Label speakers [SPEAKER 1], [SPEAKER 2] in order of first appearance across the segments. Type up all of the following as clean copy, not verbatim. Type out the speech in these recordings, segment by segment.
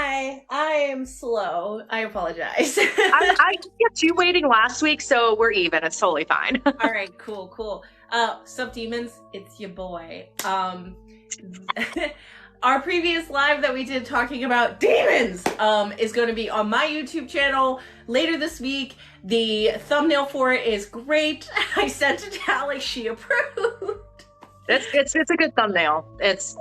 [SPEAKER 1] I am slow. I apologize.
[SPEAKER 2] I kept you waiting last week, so we're even. It's totally fine.
[SPEAKER 1] All right, cool. Sup, demons? It's your boy. Our previous live that we did talking about demons is going to be on my YouTube channel later this week. The thumbnail for it is great. I sent it to Alex. She approved.
[SPEAKER 2] It's a good thumbnail. It's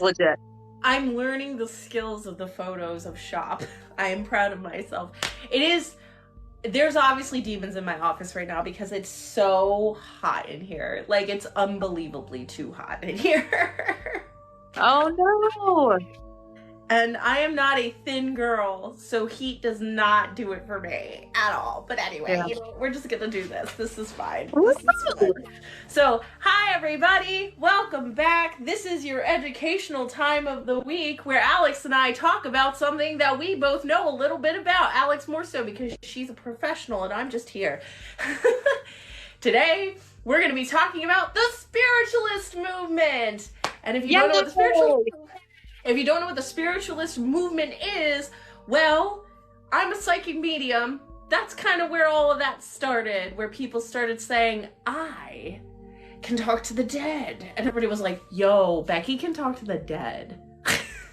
[SPEAKER 2] legit.
[SPEAKER 1] I'm learning the skills of the photos of shop. I am proud of myself. There's obviously demons in my office right now because it's so hot in here. Like, it's unbelievably too hot in here.
[SPEAKER 2] Oh no.
[SPEAKER 1] And I am not a thin girl, so heat does not do it for me at all. But anyway, we're just gonna do this. This is fine. This is fine. So, hi everybody, welcome back. This is your educational time of the week where Alex and I talk about something that we both know a little bit about. Alex more so because she's a professional and I'm just here. Today, we're gonna be talking about the Spiritualist Movement. And if you don't know what the Spiritualist Movement is, well, I'm a psychic medium. That's kind of where all of that started, where people started saying, I can talk to the dead. And everybody was like, yo, Becky can talk to the dead.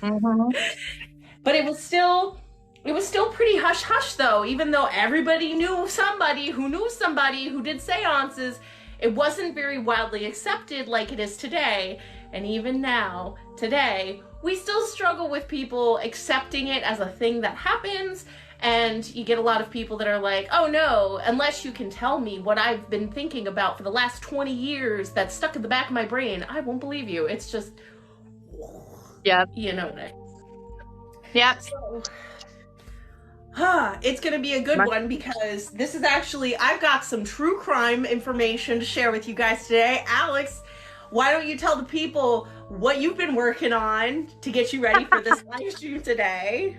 [SPEAKER 2] Mm-hmm.
[SPEAKER 1] But it was still pretty hush-hush, though. Even though everybody knew somebody who did seances, it wasn't very widely accepted like it is today. And even now, today, we still struggle with people accepting it as a thing that happens. And you get a lot of people that are like, oh no, unless you can tell me what I've been thinking about for the last 20 years that's stuck in the back of my brain, I won't believe you. It's just,
[SPEAKER 2] yeah,
[SPEAKER 1] you know what I mean?
[SPEAKER 2] Yeah.
[SPEAKER 1] So, it's going to be a good one because this is actually, I've got some true crime information to share with you guys today. Alex, why don't you tell the people what you've been working on to get you ready for this live stream today?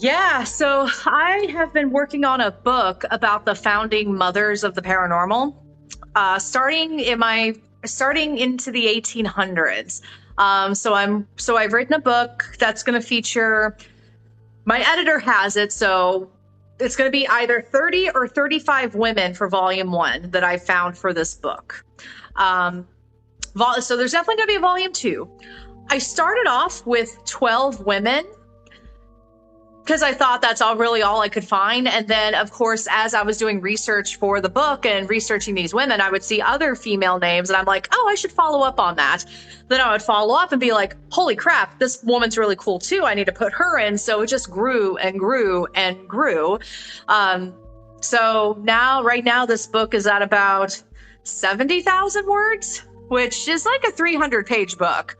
[SPEAKER 2] Yeah, so I have been working on a book about the founding mothers of the paranormal, starting into the 1800s. So I've written a book that's going to feature. My editor has it, so it's going to be either 30 or 35 women for volume 1 that I found for this book. So there's definitely going to be a volume 2. I started off with 12 women because I thought that's all I could find. And then, of course, as I was doing research for the book and researching these women, I would see other female names and I'm like, oh, I should follow up on that. Then I would follow up and be like, holy crap, this woman's really cool too. I need to put her in. So it just grew and grew and grew. So right now this book is at about 70,000 words, which is like a 300-page book.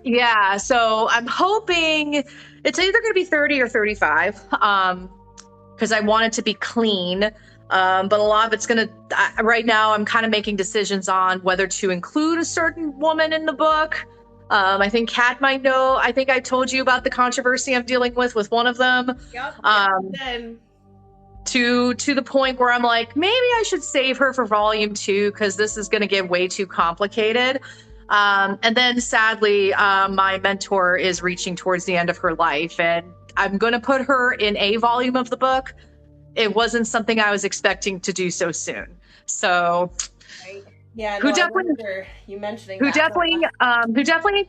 [SPEAKER 2] Yeah, so I'm hoping it's either going to be 30 or 35 because I want it to be clean. But a lot of it's going to, right now, I'm kind of making decisions on whether to include a certain woman in the book. I think Kat might know. I think I told you about the controversy I'm dealing with one of them.
[SPEAKER 1] Yep.
[SPEAKER 2] To the point where I'm like, maybe I should save her for volume 2 because this is going to get way too complicated. And then sadly, my mentor is reaching towards the end of her life and I'm going to put her in a volume of the book. It wasn't something I was expecting to do so soon. So
[SPEAKER 1] right. Yeah,
[SPEAKER 2] who
[SPEAKER 1] no,
[SPEAKER 2] definitely,
[SPEAKER 1] you mentioning
[SPEAKER 2] who
[SPEAKER 1] that,
[SPEAKER 2] definitely,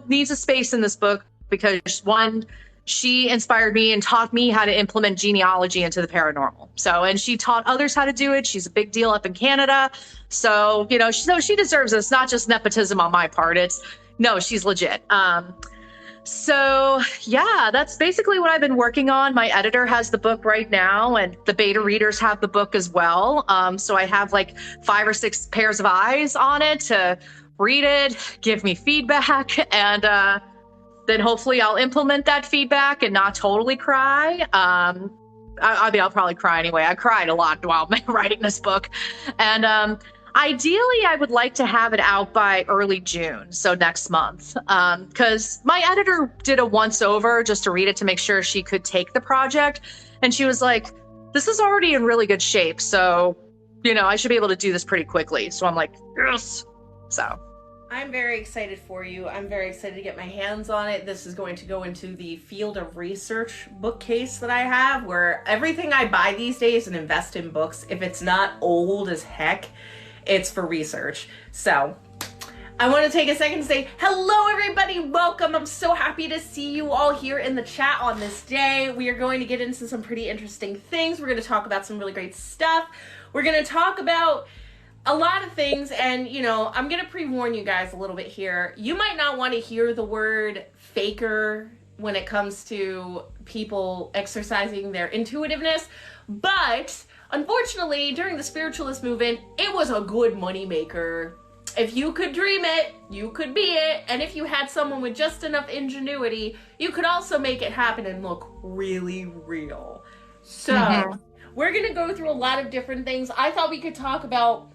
[SPEAKER 2] needs a space in this book because one, she inspired me and taught me how to implement genealogy into the paranormal. So, and she taught others how to do it. She's a big deal up in Canada. So, she deserves this, not just nepotism on my part. She's legit. So yeah, that's basically what I've been working on. My editor has the book right now and the beta readers have the book as well. So I have like 5 or 6 pairs of eyes on it to read it, give me feedback, and then hopefully I'll implement that feedback and not totally cry. I'll probably cry anyway. I cried a lot while writing this book. And ideally, I would like to have it out by early June, so next month. Because my editor did a once-over just to read it to make sure she could take the project. And she was like, this is already in really good shape, so, I should be able to do this pretty quickly. So I'm like, yes. So
[SPEAKER 1] I'm very excited for you. I'm very excited to get my hands on it. This is going to go into the field of research bookcase that I have, where everything I buy these days and invest in books, if it's not old as heck, it's for research. So I want to take a second to say hello, everybody. Welcome. I'm so happy to see you all here in the chat on this day. We are going to get into some pretty interesting things. We're going to talk about some really great stuff. We're going to talk about a lot of things, and I'm gonna pre-warn you guys a little bit here. You might not want to hear the word faker when it comes to people exercising their intuitiveness, but unfortunately during the spiritualist movement, it was a good money maker. If you could dream it, you could be it, and if you had someone with just enough ingenuity, you could also make it happen and look really real. So we're gonna go through a lot of different things. I thought we could talk about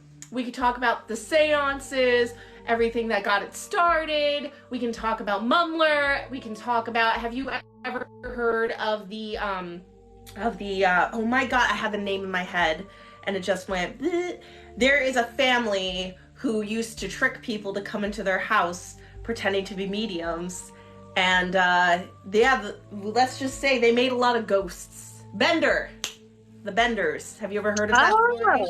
[SPEAKER 1] the seances, everything that got it started. We can talk about Mumler. We can talk about, have you ever heard of the oh my God, I had the name in my head and it just went, bleh. There is a family who used to trick people to come into their house pretending to be mediums. And let's just say they made a lot of ghosts. The Benders. Have you ever heard of that story?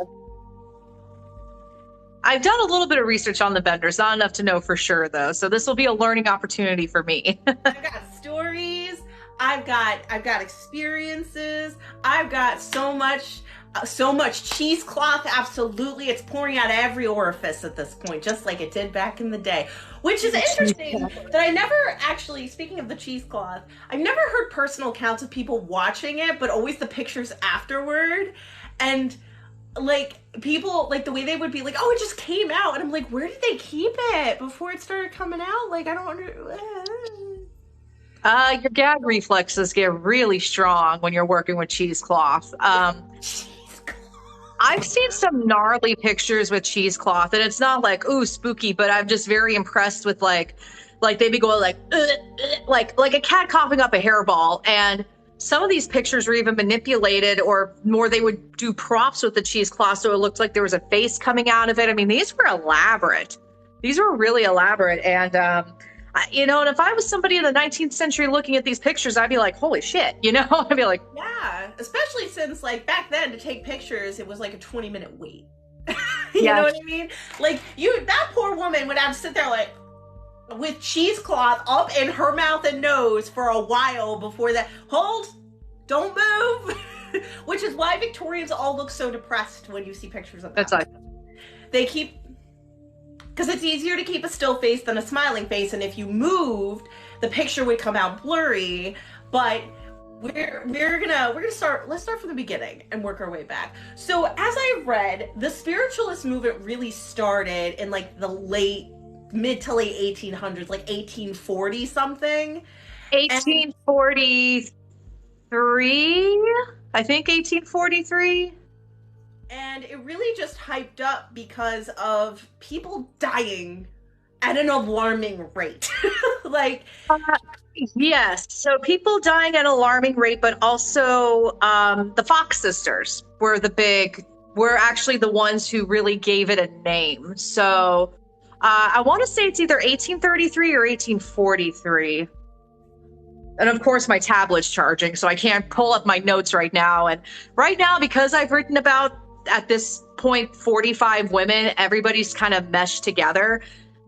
[SPEAKER 2] I've done a little bit of research on the Benders, not enough to know for sure though. So this will be a learning opportunity for me.
[SPEAKER 1] I've got stories, I've got experiences, I've got so much cheesecloth. Absolutely, it's pouring out every orifice at this point, just like it did back in the day. Which is interesting that I never actually, speaking of the cheesecloth, I've never heard personal accounts of people watching it, but always the pictures afterward. And like people, like the way they would be like, oh, it just came out, and I'm like, where did they keep it before it started coming out? Like, I don't understand.
[SPEAKER 2] Your gag reflexes get really strong when you're working with cheesecloth. I've seen some gnarly pictures with cheesecloth, and it's not like, ooh, spooky, but I'm just very impressed with like they'd be going like a cat coughing up a hairball. And some of these pictures were even manipulated, or more, they would do props with the cheesecloth so it looked like there was a face coming out of it. I mean, these were elaborate. These were really elaborate. And, and if I was somebody in the 19th century looking at these pictures, I'd be like, holy shit, I'd be like,
[SPEAKER 1] yeah, especially since like back then to take pictures, it was like a 20-minute wait. You
[SPEAKER 2] Yeah.
[SPEAKER 1] know what I mean? Like that poor woman would have to sit there like with cheesecloth up in her mouth and nose for a while before that. Hold, don't move. Which is why Victorians all look so depressed when you see pictures of them.
[SPEAKER 2] that's like,
[SPEAKER 1] Because it's easier to keep a still face than a smiling face, and if you moved, the picture would come out blurry. But we're gonna start. Let's start from the beginning and work our way back. So as I read, the spiritualist movement really started in like the mid to late 1800s, like 1840 something.
[SPEAKER 2] 1843, I think 1843.
[SPEAKER 1] And it really just hyped up because of people dying at an alarming rate.
[SPEAKER 2] Yes. So people dying at an alarming rate, but also the Fox sisters were actually the ones who really gave it a name. So I want to say it's either 1833 or 1843. And of course, my tablet's charging, so I can't pull up my notes right now. And right now, because I've written about, at this point, 45 women, everybody's kind of meshed together.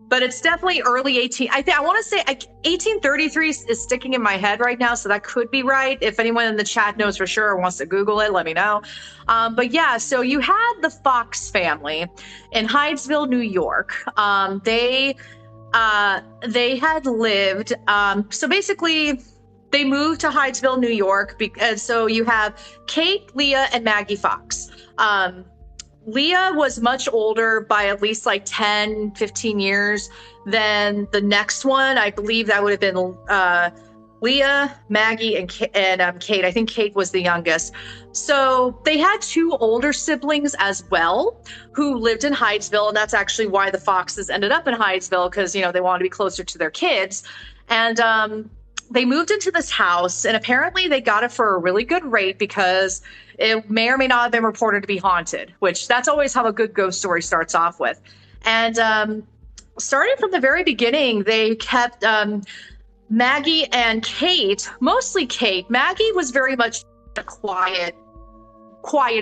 [SPEAKER 2] But it's definitely early 18. I want to say 1833 is sticking in my head right now, so that could be right. If anyone in the chat knows for sure or wants to Google it, let me know. But yeah, so you had the Fox family in Hydesville, New York. They had lived. So basically, they moved to Hydesville, New York. So you have Kate, Leah, and Maggie Fox. Leah was much older by at least like 10, 15 years than the next one. I believe that would have been Leah, Maggie, and Kate. I think Kate was the youngest. So they had two older siblings as well who lived in Hydesville. And that's actually why the Foxes ended up in Hydesville, because, they wanted to be closer to their kids. And they moved into this house, and apparently they got it for a really good rate because it may or may not have been reported to be haunted, which that's always how a good ghost story starts off with. And starting from the very beginning, they kept Maggie and Kate, mostly Kate. Maggie was very much a quiet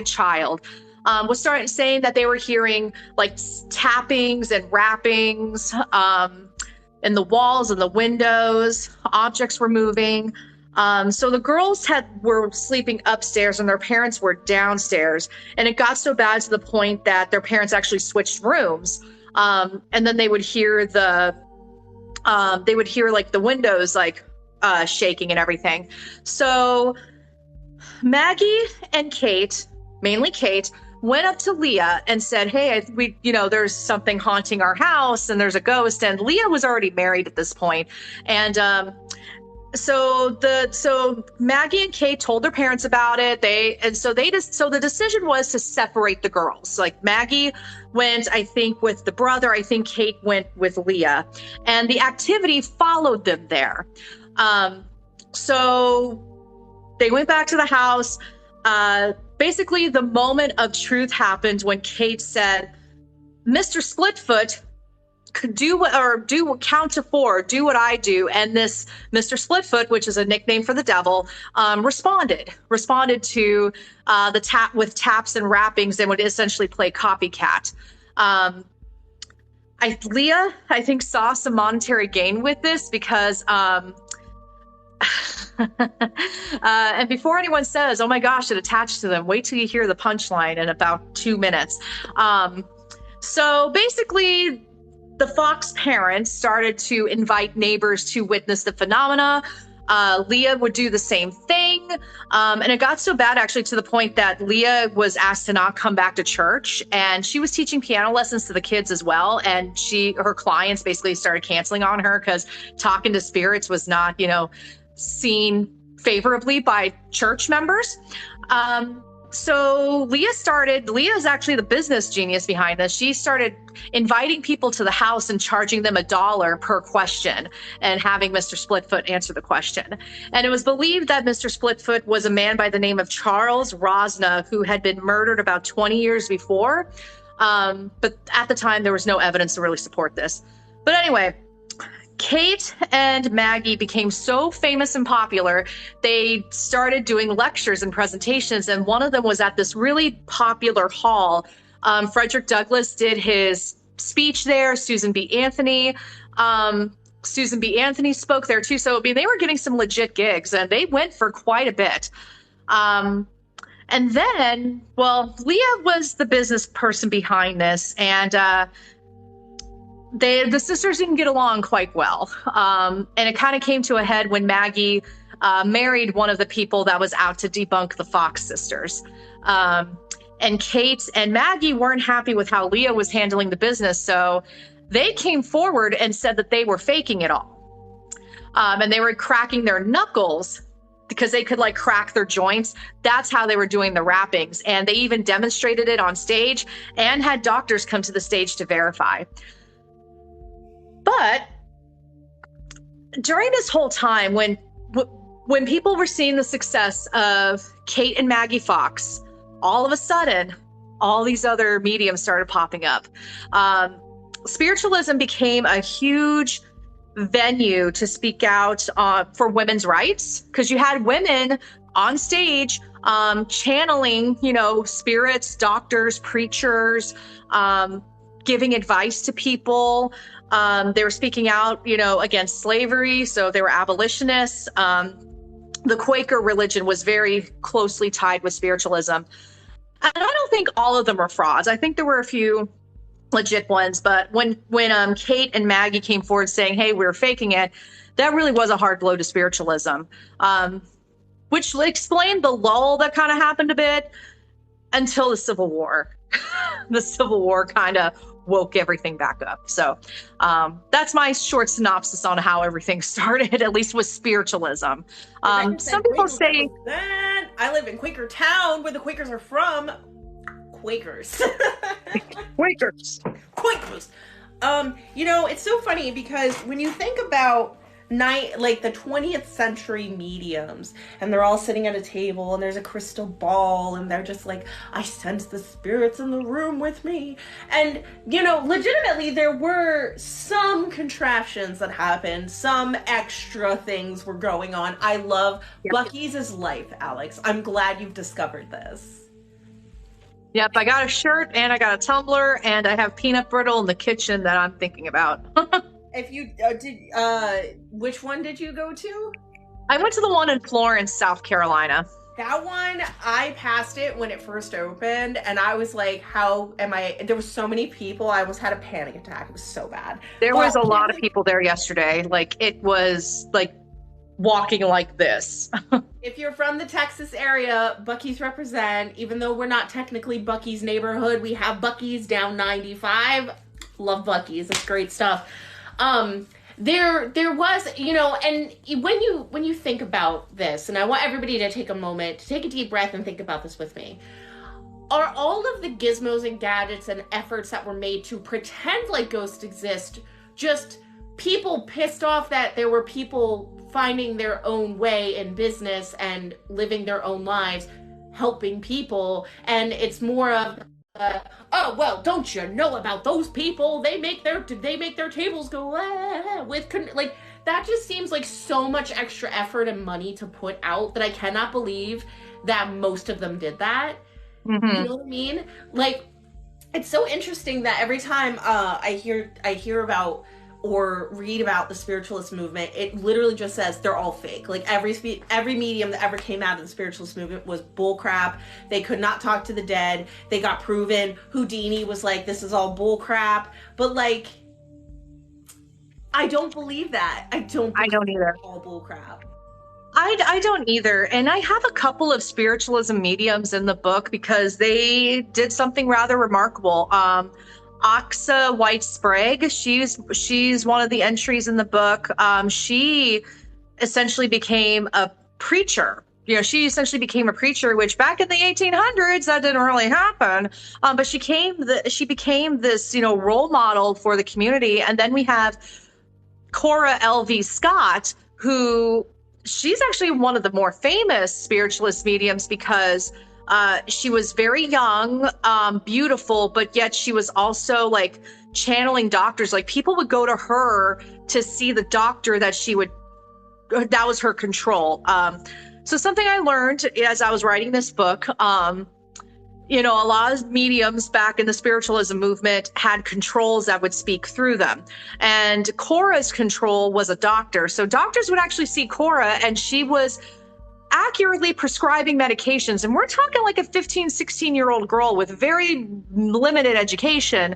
[SPEAKER 2] child. Was starting saying that they were hearing like tappings and rappings in the walls and the windows. Objects were moving. So the girls were sleeping upstairs and their parents were downstairs. And it got so bad to the point that their parents actually switched rooms. And then they would hear like the windows like shaking and everything. So Maggie and Kate, mainly Kate, went up to Leah and said, hey, there's something haunting our house and there's a ghost. And Leah was already married at this point. And so Maggie and Kate told their parents about it. So the decision was to separate the girls. Like Maggie went, I think, with the brother. I think Kate went with Leah, and the activity followed them there. So they went back to the house. Basically, the moment of truth happened when Kate said, "Mr. Splitfoot, count to 4, do what I do." And this Mr. Splitfoot, which is a nickname for the devil, responded to the tap with taps and rappings and would essentially play copycat. Leah, I think, saw some monetary gain with this because and before anyone says, oh my gosh, it attached to them, wait till you hear the punchline in about 2 minutes. So basically, the Fox parents started to invite neighbors to witness the phenomena. Leah would do the same thing. And it got so bad, actually, to the point that Leah was asked to not come back to church. And she was teaching piano lessons to the kids as well. And her clients basically started canceling on her because talking to spirits was not, seen favorably by church members. So Leah is actually the business genius behind this. She started inviting people to the house and charging them $1 per question and having Mr. Splitfoot answer the question. And it was believed that Mr. Splitfoot was a man by the name of Charles Rosna, who had been murdered about 20 years before. But at the time, there was no evidence to really support this. But anyway, Kate and Maggie became so famous and popular, they started doing lectures and presentations, and one of them was at this really popular hall. Frederick Douglass did his speech there. Susan B. Anthony spoke there too. So, they were getting some legit gigs, and they went for quite a bit. And then, Leah was the business person behind this, and the sisters didn't get along quite well. And it kind of came to a head when Maggie married one of the people that was out to debunk the Fox sisters. And Kate and Maggie weren't happy with how Leah was handling the business. So they came forward and said that they were faking it all. And they were cracking their knuckles because they could crack their joints. That's how they were doing the rappings. And they even demonstrated it on stage and had doctors come to the stage to verify. But during this whole time, when people were seeing the success of Kate and Maggie Fox, all of a sudden, all these other mediums started popping up. Spiritualism became a huge venue to speak out for women's rights, because you had women on stage channeling, spirits, doctors, preachers, giving advice to people. They were speaking out, against slavery. So they were abolitionists. The Quaker religion was very closely tied with spiritualism. And I don't think all of them were frauds. I think there were a few legit ones. But when Kate and Maggie came forward saying, hey, we're faking it, that really was a hard blow to spiritualism, which explained the lull that kind of happened a bit until the Civil War. The Civil War kind of woke everything back up. So that's my short synopsis on how everything started, at least with spiritualism. Some people say
[SPEAKER 1] that I live in Quaker Town, where the Quakers are from. Quakers.
[SPEAKER 2] Quakers.
[SPEAKER 1] It's so funny because when you think about like the 20th century mediums, and they're all sitting at a table and there's a crystal ball and they're just like, I sense the spirits in the room with me. And, you know, legitimately there were some contraptions that happened, some extra things were going on. I love Buc-ee's is life, Alex. I'm glad you've discovered this.
[SPEAKER 2] Yep, I got a shirt and I got a tumbler and I have peanut brittle in the kitchen that I'm thinking about.
[SPEAKER 1] If you which one did you go to?
[SPEAKER 2] I went to the one in Florence, South Carolina.
[SPEAKER 1] That one, I passed it when it first opened, and I was like, how am I? There were so many people, I almost had a panic attack. It was so bad.
[SPEAKER 2] There was a lot of people there yesterday. Like, it was like walking like this.
[SPEAKER 1] If you're from the Texas area, Buc-ee's represent. Even though we're not technically Buc-ee's neighborhood, we have Buc-ee's down 95. Love Buc-ee's. It's great stuff. There was, you know, and when you think about this, and I want everybody to take a moment, to take a deep breath and think about this with me. Are all of the gizmos and gadgets and efforts that were made to pretend like ghosts exist just people pissed off that there were people finding their own way in business and living their own lives, helping people, and it's more of oh well, don't you know about those people? They make their tables go like that. Just seems like so much extra effort and money to put out that I cannot believe that most of them did that. Mm-hmm. You know what I mean? Like, it's so interesting that every time I hear about or read about the spiritualist movement, it literally just says they're all fake. Like every medium that ever came out of the spiritualist movement was bullcrap. They could not talk to the dead. They got proven. Houdini was like, this is all bullcrap. But like, I don't believe that. I don't either. It's all bullcrap.
[SPEAKER 2] I don't either. And I have a couple of spiritualism mediums in the book because they did something rather remarkable. Oxa White Sprague, she's one of the entries in the book. She essentially became a preacher. You know, she essentially became a preacher, which back in the 1800s, that didn't really happen. But she became this, you know, role model for the community. And then we have Cora L.V. Scott, who she's actually one of the more famous spiritualist mediums because she was very young, beautiful, but yet she was also like channeling doctors. Like people would go to her to see the doctor that was her control. So something I learned as I was writing this book, you know, a lot of mediums back in the spiritualism movement had controls that would speak through them. And Cora's control was a doctor. So doctors would actually see Cora and she was accurately prescribing medications. And we're talking like a 15, 16-year-old girl with very limited education,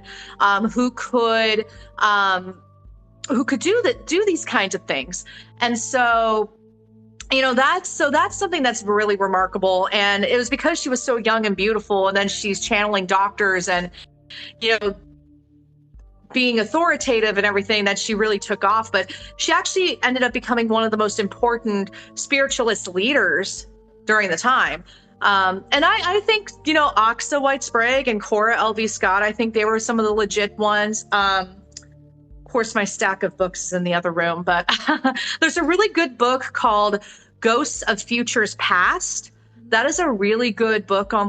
[SPEAKER 2] who could do these kinds of things. And so, you know, that's something that's really remarkable. And it was because she was so young and beautiful. And then she's channeling doctors and, you know, being authoritative and everything that she really took off. But she actually ended up becoming one of the most important spiritualist leaders during the time. And I think, you know, Oxa White Sprague and Cora L.V. Scott, I think they were some of the legit ones. Of course, my stack of books is in the other room, but there's a really good book called Ghosts of Futures Past. That is a really good book on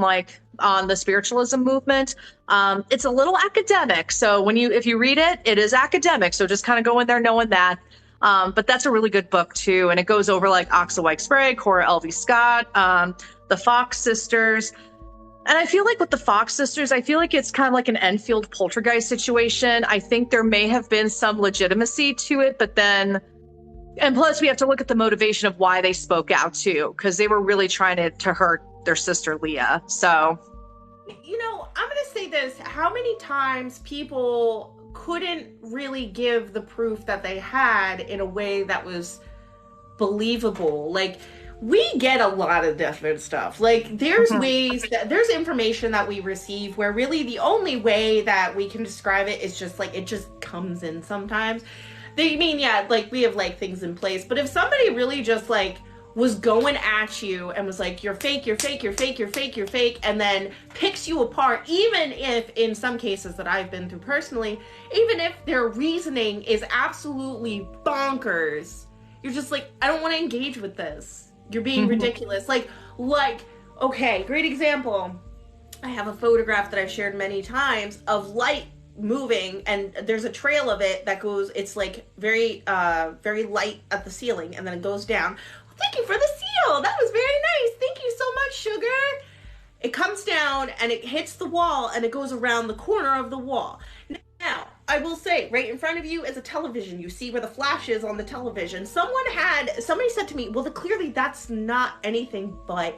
[SPEAKER 2] the spiritualism movement. It's a little academic. So if you read it, it is academic. So just kind of go in there knowing that. But that's a really good book too. And it goes over like Oxa White Sprague, Cora L.V. Scott, the Fox sisters. And I feel like with the Fox sisters, I feel like it's kind of like an Enfield poltergeist situation. I think there may have been some legitimacy to it, but then, and plus we have to look at the motivation of why they spoke out too, because they were really trying to hurt their sister Leah. So,
[SPEAKER 1] you know, I'm going to say this. How many times people couldn't really give the proof that they had in a way that was believable? Like, we get a lot of different stuff. Like, there's ways that there's information that we receive where really the only way that we can describe it is just like, it just comes in sometimes. Like we have like things in place, but if somebody really just like was going at you and was like, you're fake, you're fake, you're fake, you're fake, you're fake, and then picks you apart, even if in some cases that I've been through personally, even if their reasoning is absolutely bonkers, you're just like, I don't want to engage with this. You're being ridiculous. Like, okay, great example. I have a photograph that I've shared many times of light moving, and there's a trail of it that goes, it's like very light at the ceiling, and then it goes down. Well, thank you for the seal. That was very nice. Thank you so much, sugar. It comes down and it hits the wall and it goes around the corner of the wall. Now, I will say, right in front of you is a television. You see where the flash is on the television. Somebody said to me, well, clearly that's not anything but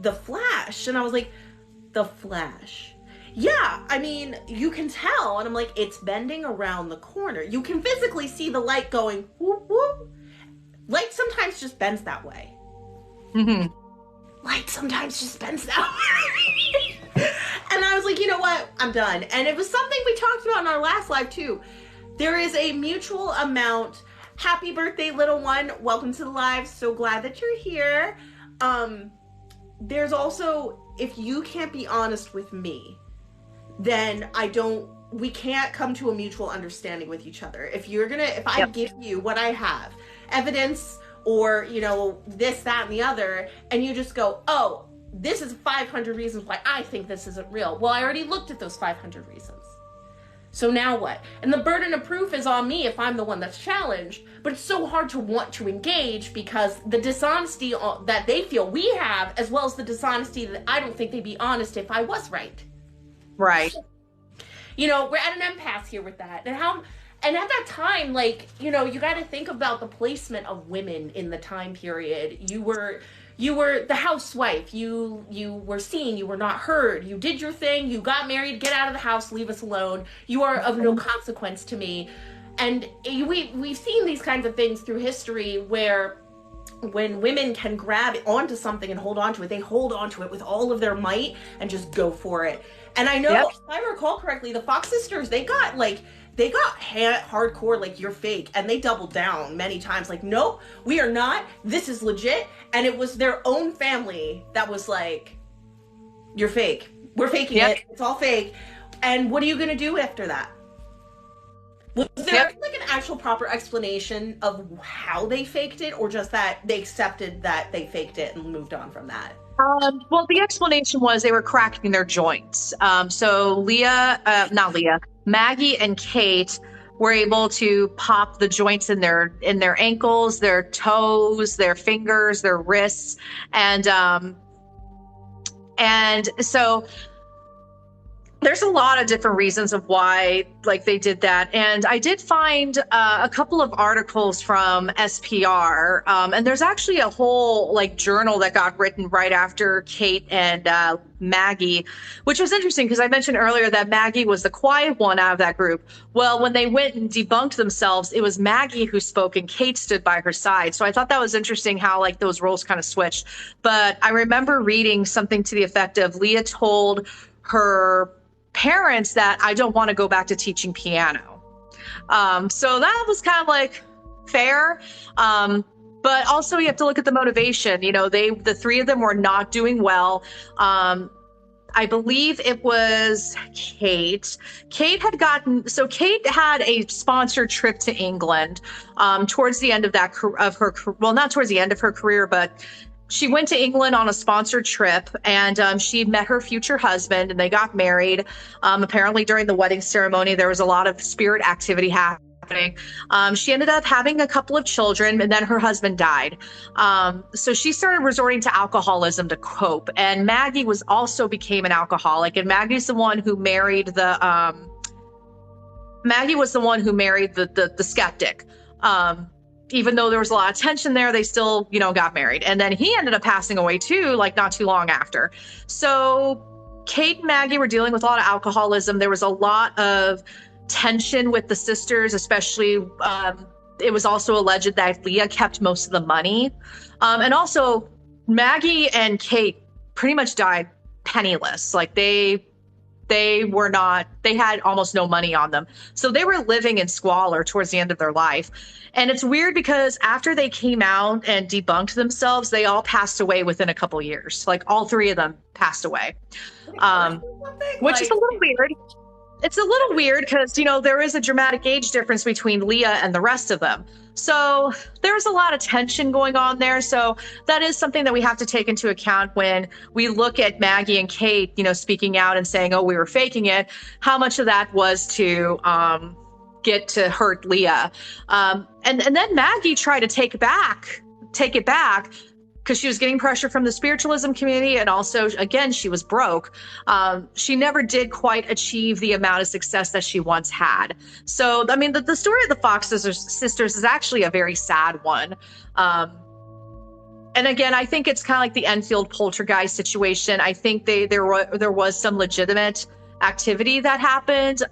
[SPEAKER 1] the flash. And I was like, the flash? Yeah, I mean, you can tell. And I'm like, it's bending around the corner. You can physically see the light going whoop, whoop. Light sometimes just bends that way. Mm-hmm. Light sometimes just bends that way. And I was like, you know what? I'm done. And it was something we talked about in our last live too. There is a mutual amount. Happy birthday, little one. Welcome to the live. So glad that you're here. There's also, if you can't be honest with me, then we can't come to a mutual understanding with each other. If I give you what I have, evidence, or, this, that, and the other, and you just go, oh, this is 500 reasons why I think this isn't real. Well, I already looked at those 500 reasons. So now what? And the burden of proof is on me if I'm the one that's challenged, but it's so hard to want to engage because the dishonesty that they feel we have, as well as the dishonesty that I don't think they'd be honest if I was right.
[SPEAKER 2] Right.
[SPEAKER 1] We're at an impasse here with that. And at that time, you got to think about the placement of women in the time period. You were the housewife. You were seen. You were not heard. You did your thing. You got married. Get out of the house. Leave us alone. You are of no consequence to me. And we've seen these kinds of things through history where when women can grab onto something and hold on to it, they hold on to it with all of their might and just go for it. And I know, if I recall correctly, the Fox sisters, they got hardcore, like, you're fake, and they doubled down many times, like, nope, we are not, this is legit. And it was their own family that was like, you're fake, we're faking it, it's all fake. And what are you gonna do after that? Was there like an actual proper explanation of how they faked it, or just that they accepted that they faked it and moved on from that?
[SPEAKER 2] Well, the explanation was they were cracking their joints. So Maggie and Kate were able to pop the joints in their ankles, their toes, their fingers, their wrists, and so there's a lot of different reasons of why they did that. And I did find a couple of articles from SPR. And there's actually a whole journal that got written right after Kate and Maggie, which was interesting because I mentioned earlier that Maggie was the quiet one out of that group. Well, when they went and debunked themselves, it was Maggie who spoke and Kate stood by her side. So I thought that was interesting how those roles kind of switched. But I remember reading something to the effect of Leah told her parents that I don't want to go back to teaching piano. So that was kind of fair. But also you have to look at the motivation. The three of them were not doing well. I believe it was Kate. Kate had a sponsored trip to England towards the end of not towards the end of her career, but she went to England on a sponsored trip, and she met her future husband, and they got married. Apparently during the wedding ceremony, there was a lot of spirit activity happening. She ended up having a couple of children, and then her husband died. So she started resorting to alcoholism to cope. And Maggie became an alcoholic, and Maggie's the one who married the skeptic. Even though there was a lot of tension there, they still, got married. And then he ended up passing away too, not too long after. So Kate and Maggie were dealing with a lot of alcoholism. There was a lot of tension with the sisters, especially, it was also alleged that Leah kept most of the money. And also Maggie and Kate pretty much died penniless. They had almost no money on them. So they were living in squalor towards the end of their life. And it's weird because after they came out and debunked themselves, they all passed away within a couple years. All three of them passed away, which is a little weird. it's a little weird because, you know, there is a dramatic age difference between Leah and the rest of them. So there's a lot of tension going on there. So that is something that we have to take into account when we look at Maggie and Kate, you know, speaking out and saying, oh, we were faking it. How much of that was to get to hurt Leah? And then Maggie tried to take it back because she was getting pressure from the spiritualism community. And also, again, she was broke. She never did quite achieve the amount of success that she once had. So, I mean, the story of the Fox sisters is actually a very sad one. And again, I think it's kind of like the Enfield poltergeist situation. I think there was some legitimate activity that happened.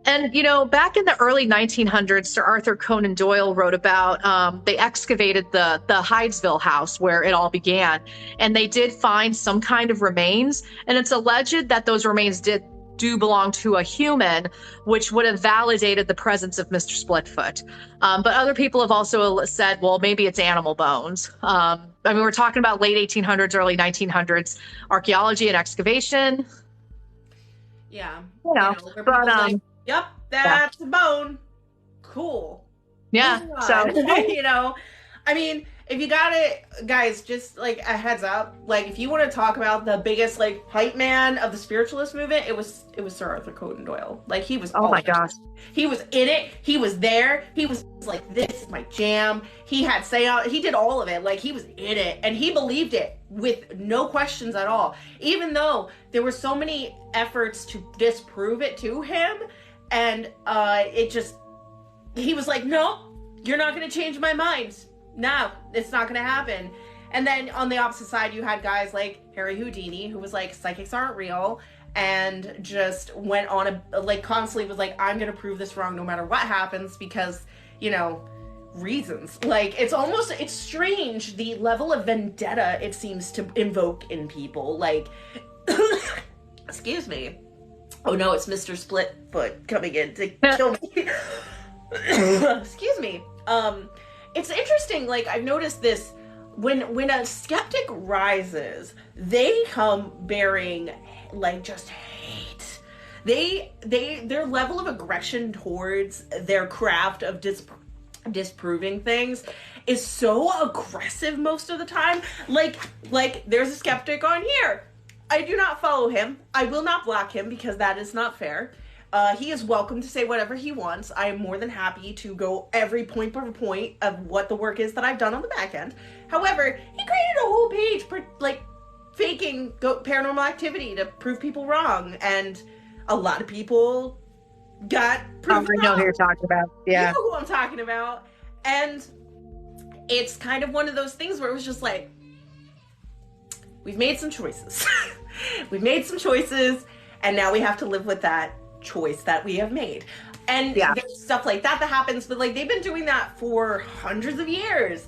[SPEAKER 2] And, you know, back in the early 1900s, Sir Arthur Conan Doyle wrote about, they excavated the Hydesville house where it all began, and they did find some kind of remains. And it's alleged that those remains do belong to a human, which would have validated the presence of Mr. Splitfoot. But other people have also said, well, maybe it's animal bones. I mean, we're talking about late 1800s, early 1900s, archaeology and excavation.
[SPEAKER 1] Yeah.
[SPEAKER 2] You know, but,
[SPEAKER 1] yep, that's a bone. Cool.
[SPEAKER 2] Yeah. So,
[SPEAKER 1] you know, I mean, if you got it, guys, just like a heads up, like if you want to talk about the biggest like hype man of the spiritualist movement, it was Sir Arthur Conan Doyle. Like he was.
[SPEAKER 2] Oh my gosh.
[SPEAKER 1] He was in it. He was there. He was like, this is my jam. He had seance. He did all of it. Like he was in it, and he believed it with no questions at all. Even though there were so many efforts to disprove it to him. And he was like, no, you're not going to change my mind. No, it's not going to happen. And then on the opposite side, you had guys like Harry Houdini, who was like, psychics aren't real, and just went on constantly was like, I'm going to prove this wrong no matter what happens because, you know, reasons. Like, it's strange the level of vendetta it seems to invoke in people. Like, excuse me. Oh no, it's Mr. Splitfoot coming in to kill me. Excuse me. It's interesting, like I've noticed this when a skeptic rises, they come bearing like just hate. Their level of aggression towards their craft of disproving things is so aggressive most of the time. Like there's a skeptic on here. I do not follow him. I will not block him because that is not fair. He is welcome to say whatever he wants. I am more than happy to go every point per point of what the work is that I've done on the back end. However, he created a whole page for like faking paranormal activity to prove people wrong, and a lot of people got proved wrong.
[SPEAKER 2] I know who you're talking about. Yeah,
[SPEAKER 1] you know who I'm talking about, and it's kind of one of those things where it was just like, we've made some choices. We've made some choices, and now we have to live with that choice that we have made. And there's stuff like that happens, but like they've been doing that for hundreds of years.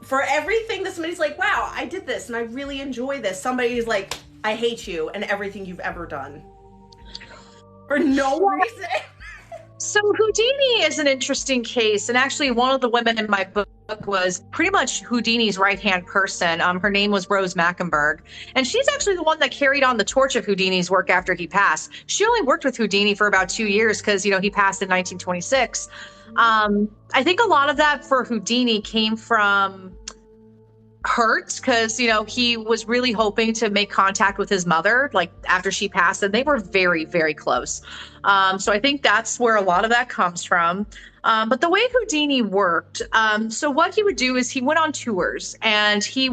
[SPEAKER 1] For everything that somebody's like, wow, I did this and I really enjoy this. Somebody's like, I hate you and everything you've ever done. For no reason.
[SPEAKER 2] So Houdini is an interesting case, and actually one of the women in my book was pretty much Houdini's right-hand person. Her name was Rose Mackenberg, and she's actually the one that carried on the torch of Houdini's work after he passed. She only worked with Houdini for about 2 years because, you know, he passed in 1926. I think a lot of that for Houdini came from hurt because, you know, he was really hoping to make contact with his mother, like after she passed, and they were very, very close. So I think that's where a lot of that comes from. But the way Houdini worked, so what he would do is he went on tours, and he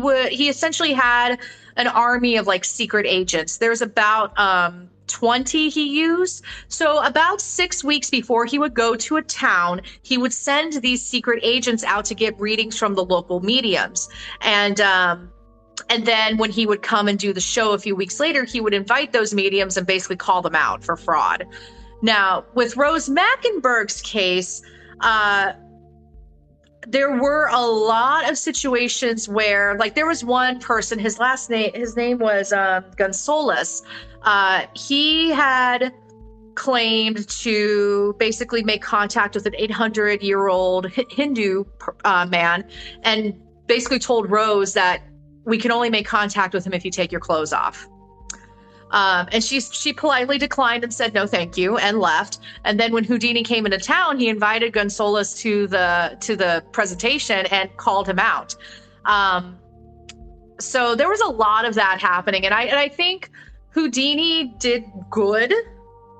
[SPEAKER 2] essentially had an army of like secret agents. There's about 20 he used. So about 6 weeks before he would go to a town, he would send these secret agents out to get readings from the local mediums. And then when he would come and do the show a few weeks later, he would invite those mediums and basically call them out for fraud. Now, with Rose Mackenberg's case, there were a lot of situations where, like, there was one person, his name was Gonzalez. He had claimed to basically make contact with an 800-year-old Hindu man, and basically told Rose that we can only make contact with him if you take your clothes off. And she politely declined and said no thank you and left. And then when Houdini came into town, he invited Gonzalez to the presentation and called him out. So there was a lot of that happening, and I think Houdini did good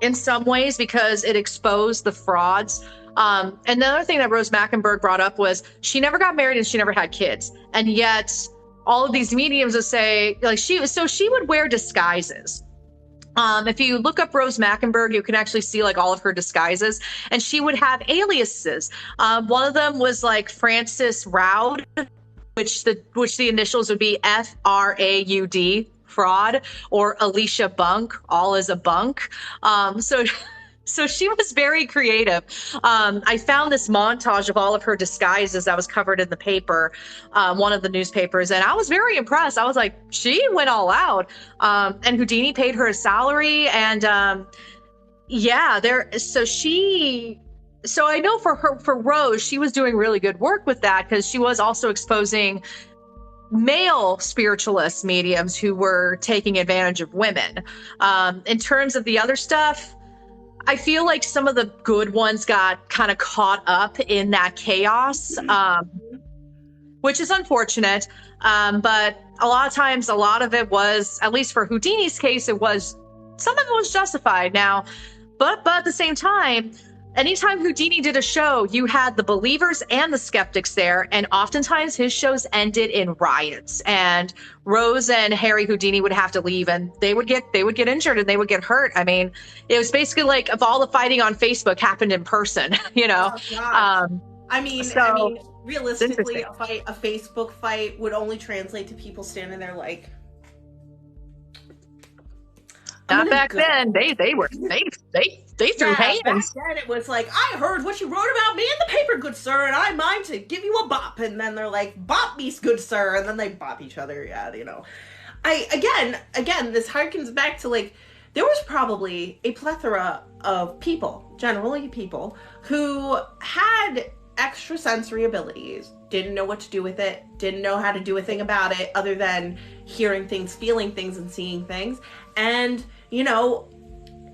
[SPEAKER 2] in some ways because it exposed the frauds. And the other thing that Rose Mackenberg brought up was she never got married and she never had kids, and yet all of these mediums would say, like, she would wear disguises. If you look up Rose Mackenberg, you can actually see like all of her disguises, and she would have aliases. One of them was like Frances Roud, which the initials would be FRAUD, fraud, or Alicia Bunk, all is a bunk. So she was very creative. I found this montage of all of her disguises that was covered in the paper, one of the newspapers, and I was very impressed. I was like, she went all out. And Houdini paid her a salary, and so I know for Rose, she was doing really good work with that because she was also exposing male spiritualist mediums who were taking advantage of women. In terms of the other stuff, I feel like some of the good ones got kind of caught up in that chaos, which is unfortunate. But a lot of times, a lot of it was, at least for Houdini's case, some of it was justified now. But at the same time, anytime Houdini did a show, you had the believers and the skeptics there, and oftentimes his shows ended in riots. And Rose and Harry Houdini would have to leave, and they would get injured and they would get hurt. I mean, it was basically like if all the fighting on Facebook happened in person, you know.
[SPEAKER 1] Oh, I mean, realistically, a Facebook fight would only translate to people standing there like.
[SPEAKER 2] Not back then. They threw hands.
[SPEAKER 1] Back then it was like, I heard what you wrote about me in the paper, good sir, and I mind to give you a bop. And then they're like, bop me, good sir, and then they bop each other. Yeah, you know. Again, this harkens back to like, there was probably a plethora of people, generally people, who had extrasensory abilities, didn't know what to do with it, didn't know how to do a thing about it other than hearing things, feeling things, and seeing things. And, you know,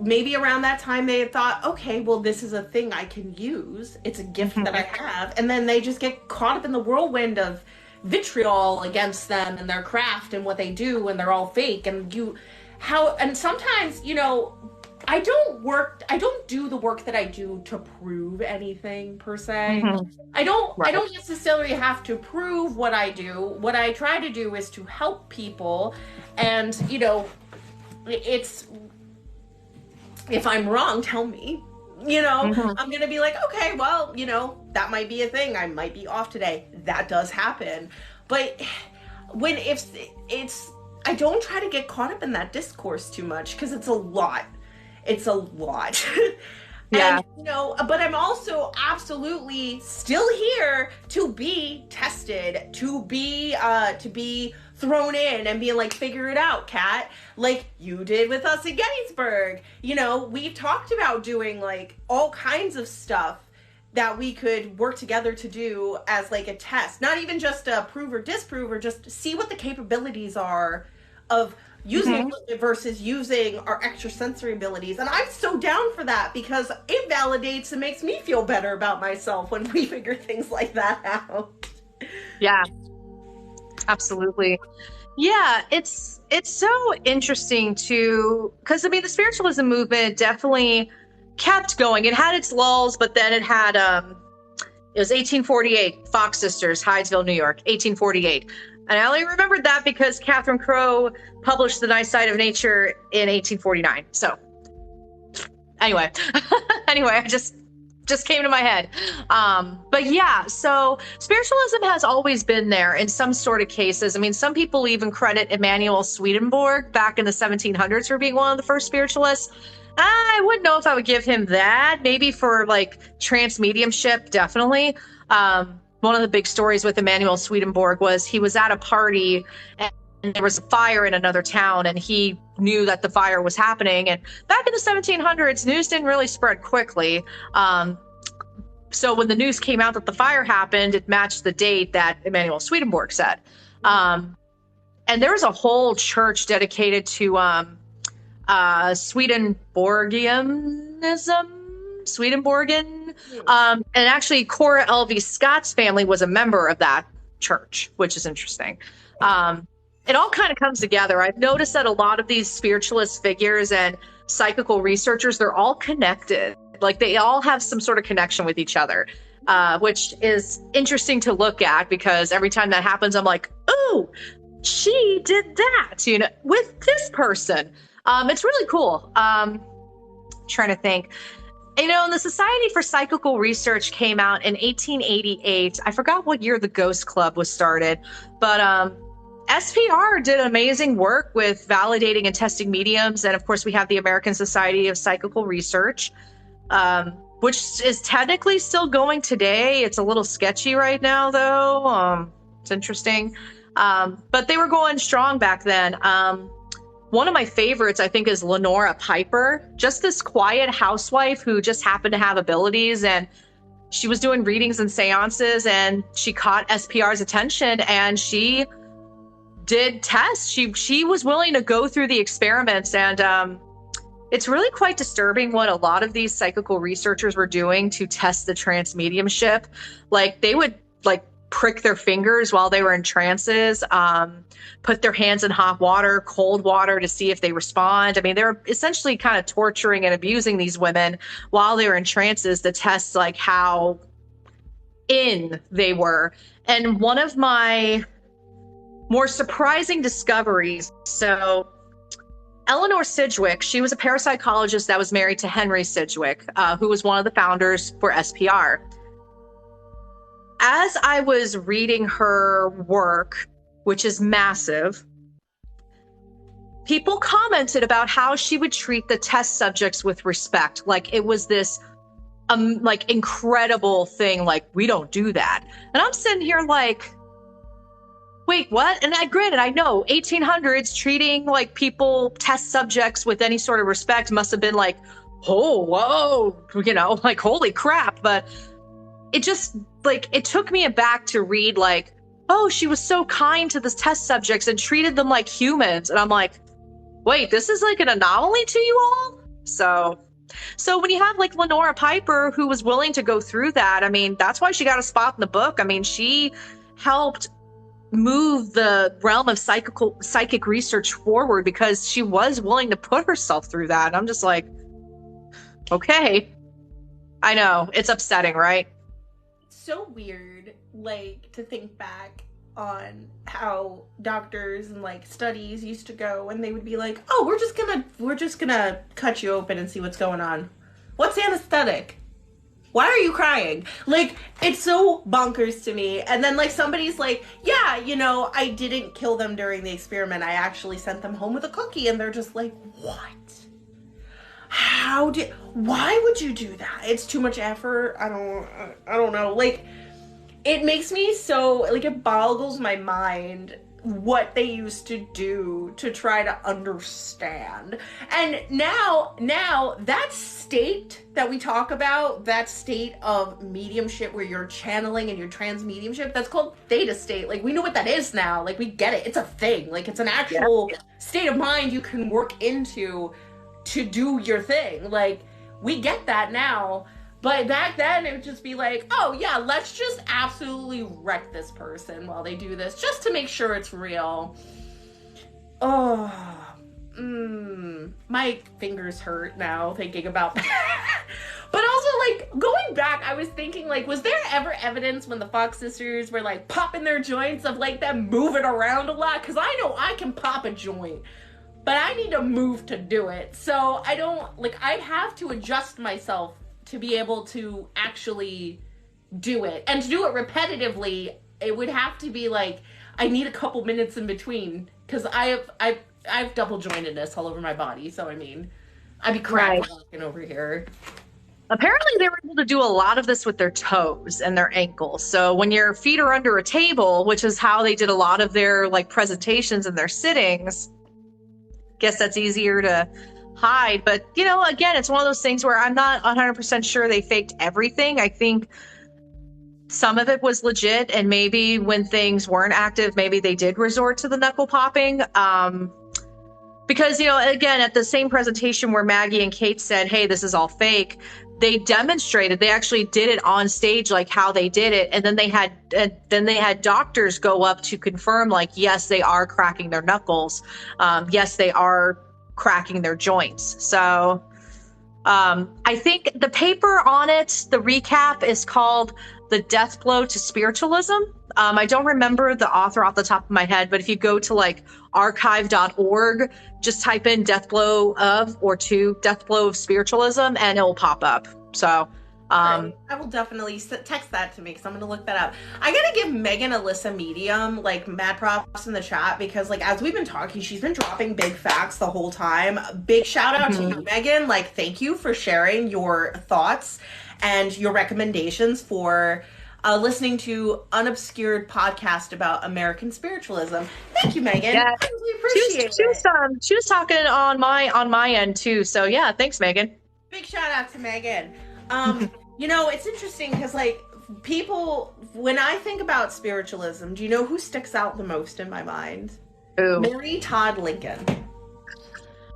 [SPEAKER 1] maybe around that time they had thought, okay, well, this is a thing I can use. It's a gift that I have. And then they just get caught up in the whirlwind of vitriol against them and their craft and what they do, and they're all fake. And sometimes, you know, I don't do the work that I do to prove anything per se. I don't necessarily have to prove what I do. What I try to do is to help people. And, you know, it's, if I'm wrong, tell me, you know. I'm going to be like, okay, well, you know, that might be a thing. I might be off today. That does happen. But I don't try to get caught up in that discourse too much because it's a lot. It's a lot.
[SPEAKER 2] Yeah.
[SPEAKER 1] And, you know, but I'm also absolutely still here to be tested, to be thrown in and being like, figure it out, Kat, like you did with us at Gettysburg. You know, we've talked about doing like all kinds of stuff that we could work together to do as like a test, not even just a prove or disprove, or just see what the capabilities are of using equipment versus using our extrasensory abilities. And I'm so down for that because it validates and makes me feel better about myself when we figure things like that out.
[SPEAKER 2] Yeah, absolutely. Yeah, it's so interesting because I mean, the spiritualism movement definitely kept going. It had its lulls, but then it had, it was 1848, Fox Sisters, Hydesville, New York, 1848. And I only remembered that because Catherine Crowe published The Nice Side of Nature in 1849. So anyway, I just came to my head. But yeah, so spiritualism has always been there in some sort of cases. I mean, some people even credit Emanuel Swedenborg back in the 1700s for being one of the first spiritualists. I wouldn't know if I would give him that. Maybe for like trance mediumship, definitely. One of the big stories with Emanuel Swedenborg was he was at a party and there was a fire in another town, and he knew that the fire was happening. And back in the 1700s, news didn't really spread quickly. So when the news came out that the fire happened, it matched the date that Emanuel Swedenborg said. And there was a whole church dedicated to Swedenborgian. And actually, Cora L.V. Scott's family was a member of that church, which is interesting. It all kind of comes together. I've noticed that a lot of these spiritualist figures and psychical researchers, they're all connected. Like they all have some sort of connection with each other, which is interesting to look at because every time that happens, I'm like, oh, she did that, you know, with this person. It's really cool. Trying to think. You know, the Society for Psychical Research came out in 1888. I forgot what year the Ghost Club was started, but SPR did amazing work with validating and testing mediums. And of course, we have the American Society of Psychical Research, which is technically still going today. It's a little sketchy right now, though. It's interesting. But they were going strong back then. One of my favorites, I think, is Lenora Piper, just this quiet housewife who just happened to have abilities. And she was doing readings and seances and she caught SPR's attention and she did tests. She was willing to go through the experiments. And it's really quite disturbing what a lot of these psychical researchers were doing to test the trance mediumship. Like they would like prick their fingers while they were in trances, put their hands in hot water, cold water to see if they respond. I mean, they were essentially kind of torturing and abusing these women while they were in trances to test like how in they were. And one of my more surprising discoveries, so Eleanor Sidgwick, she was a parapsychologist that was married to Henry Sidgwick, who was one of the founders for SPR. As I was reading her work, which is massive, people commented about how she would treat the test subjects with respect. Like it was this like incredible thing. Like, we don't do that. And I'm sitting here like, wait, what? And granted, I know 1800s treating like people, test subjects with any sort of respect must have been like, oh, whoa, you know, like, holy crap. But it just like, it took me aback to read like, oh, she was so kind to the test subjects and treated them like humans. And I'm like, wait, this is like an anomaly to you all? So when you have like Lenora Piper, who was willing to go through that, I mean, that's why she got a spot in the book. I mean, she helped move the realm of psychic research forward because she was willing to put herself through that. And I'm just like, okay, I know it's upsetting, right?
[SPEAKER 1] So weird, like, to think back on how doctors and like studies used to go and they would be like, oh, we're just gonna cut you open and see what's going on. What's anesthetic? Why are you crying? Like, it's so bonkers to me. And then like somebody's like, yeah, you know, I didn't kill them during the experiment. I actually sent them home with a cookie. And they're just like, what? Why would you do that? It's too much effort. I don't know. Like, it makes me so, like, it boggles my mind what they used to do to try to understand. And now that state that we talk about, that state of mediumship where you're channeling and you're trans mediumship, that's called theta state. Like, we know what that is now. Like, we get it. It's a thing. Like, it's an actual state of mind you can work into to do your thing. Like, we get that now. But back then, it would just be like, oh, yeah, let's just absolutely wreck this person while they do this, just to make sure it's real. Oh, my fingers hurt now thinking about that. But also, like, going back, I was thinking, like, was there ever evidence when the Fox sisters were, like, popping their joints of, like, them moving around a lot? Because I know I can pop a joint, but I need to move to do it. So I don't, like, I'd have to adjust myself to be able to actually do it. And to do it repetitively, it would have to be like, I need a couple minutes in between, because I have double jointedness all over my body. So I mean, I'd be crack walking over here.
[SPEAKER 2] Apparently they were able to do a lot of this with their toes and their ankles. So when your feet are under a table, which is how they did a lot of their like presentations and their sittings, guess that's easier to hide. But, you know, again, it's one of those things where I'm not 100% sure they faked everything. I think some of it was legit, and maybe when things weren't active, maybe they did resort to the knuckle popping. because, again, at the same presentation where Maggie and Kate said, hey, this is all fake, they demonstrated, they actually did it on stage, like how they did it. And then they had doctors go up to confirm, like, yes, they are cracking their knuckles. Yes, they are cracking their joints. So I think the paper on it, the recap, is called The Death Blow to Spiritualism. I don't remember the author off the top of my head, but if you go to like archive.org, just type in death blow of spiritualism and it will pop up. So
[SPEAKER 1] right. I will definitely text that to me because I'm going to look that up. I got to give Megan Alyssa Medium like mad props in the chat because like as we've been talking, she's been dropping big facts the whole time. Big shout out to you, Megan. Like, thank you for sharing your thoughts and your recommendations for listening to unobscured podcast about American spiritualism. Thank you, Megan.
[SPEAKER 2] Yeah.
[SPEAKER 1] I really appreciate it.
[SPEAKER 2] She was talking on my end too. So yeah, thanks, Megan.
[SPEAKER 1] Big shout out to Megan. It's interesting because like people, when I think about spiritualism, do you know who sticks out the most in my mind?
[SPEAKER 2] Who?
[SPEAKER 1] Mary Todd Lincoln.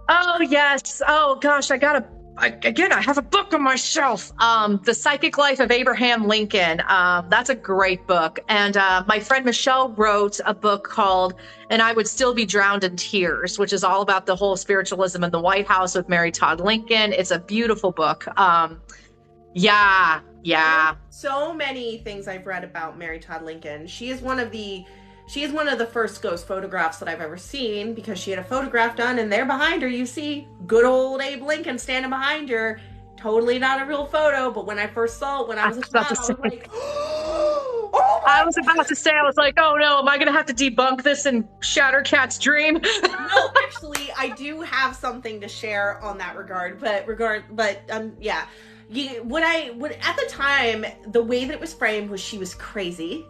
[SPEAKER 2] Oh yes. Oh gosh, I have a book on my shelf. The Psychic Life of Abraham Lincoln. That's a great book. And my friend Michelle wrote a book called And I Would Still Be Drowned in Tears, which is all about the whole spiritualism in the White House with Mary Todd Lincoln. It's a beautiful book. Yeah.
[SPEAKER 1] So many things I've read about Mary Todd Lincoln. She is one of the first ghost photographs that I've ever seen because she had a photograph done and there behind her you see good old Abe Lincoln standing behind her. Totally not a real photo, but when I first saw it when I was a child, I was like, oh my
[SPEAKER 2] I was about to say, I was like, oh no, am I going to have to debunk this and shatter Kat's dream?
[SPEAKER 1] No, actually, I do have something to share on that regard, yeah. At the time, the way that it was framed was she was crazy.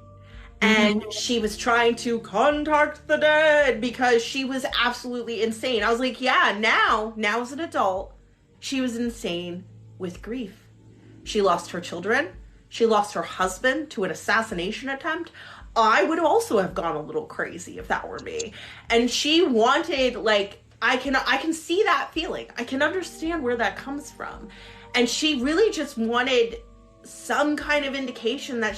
[SPEAKER 1] And she was trying to contact the dead because she was absolutely insane. I was like, yeah, now as an adult, she was insane with grief. She lost her children. She lost her husband to an assassination attempt. I would also have gone a little crazy if that were me. And she wanted, like, I can see that feeling. I can understand where that comes from. And she really just wanted some kind of indication that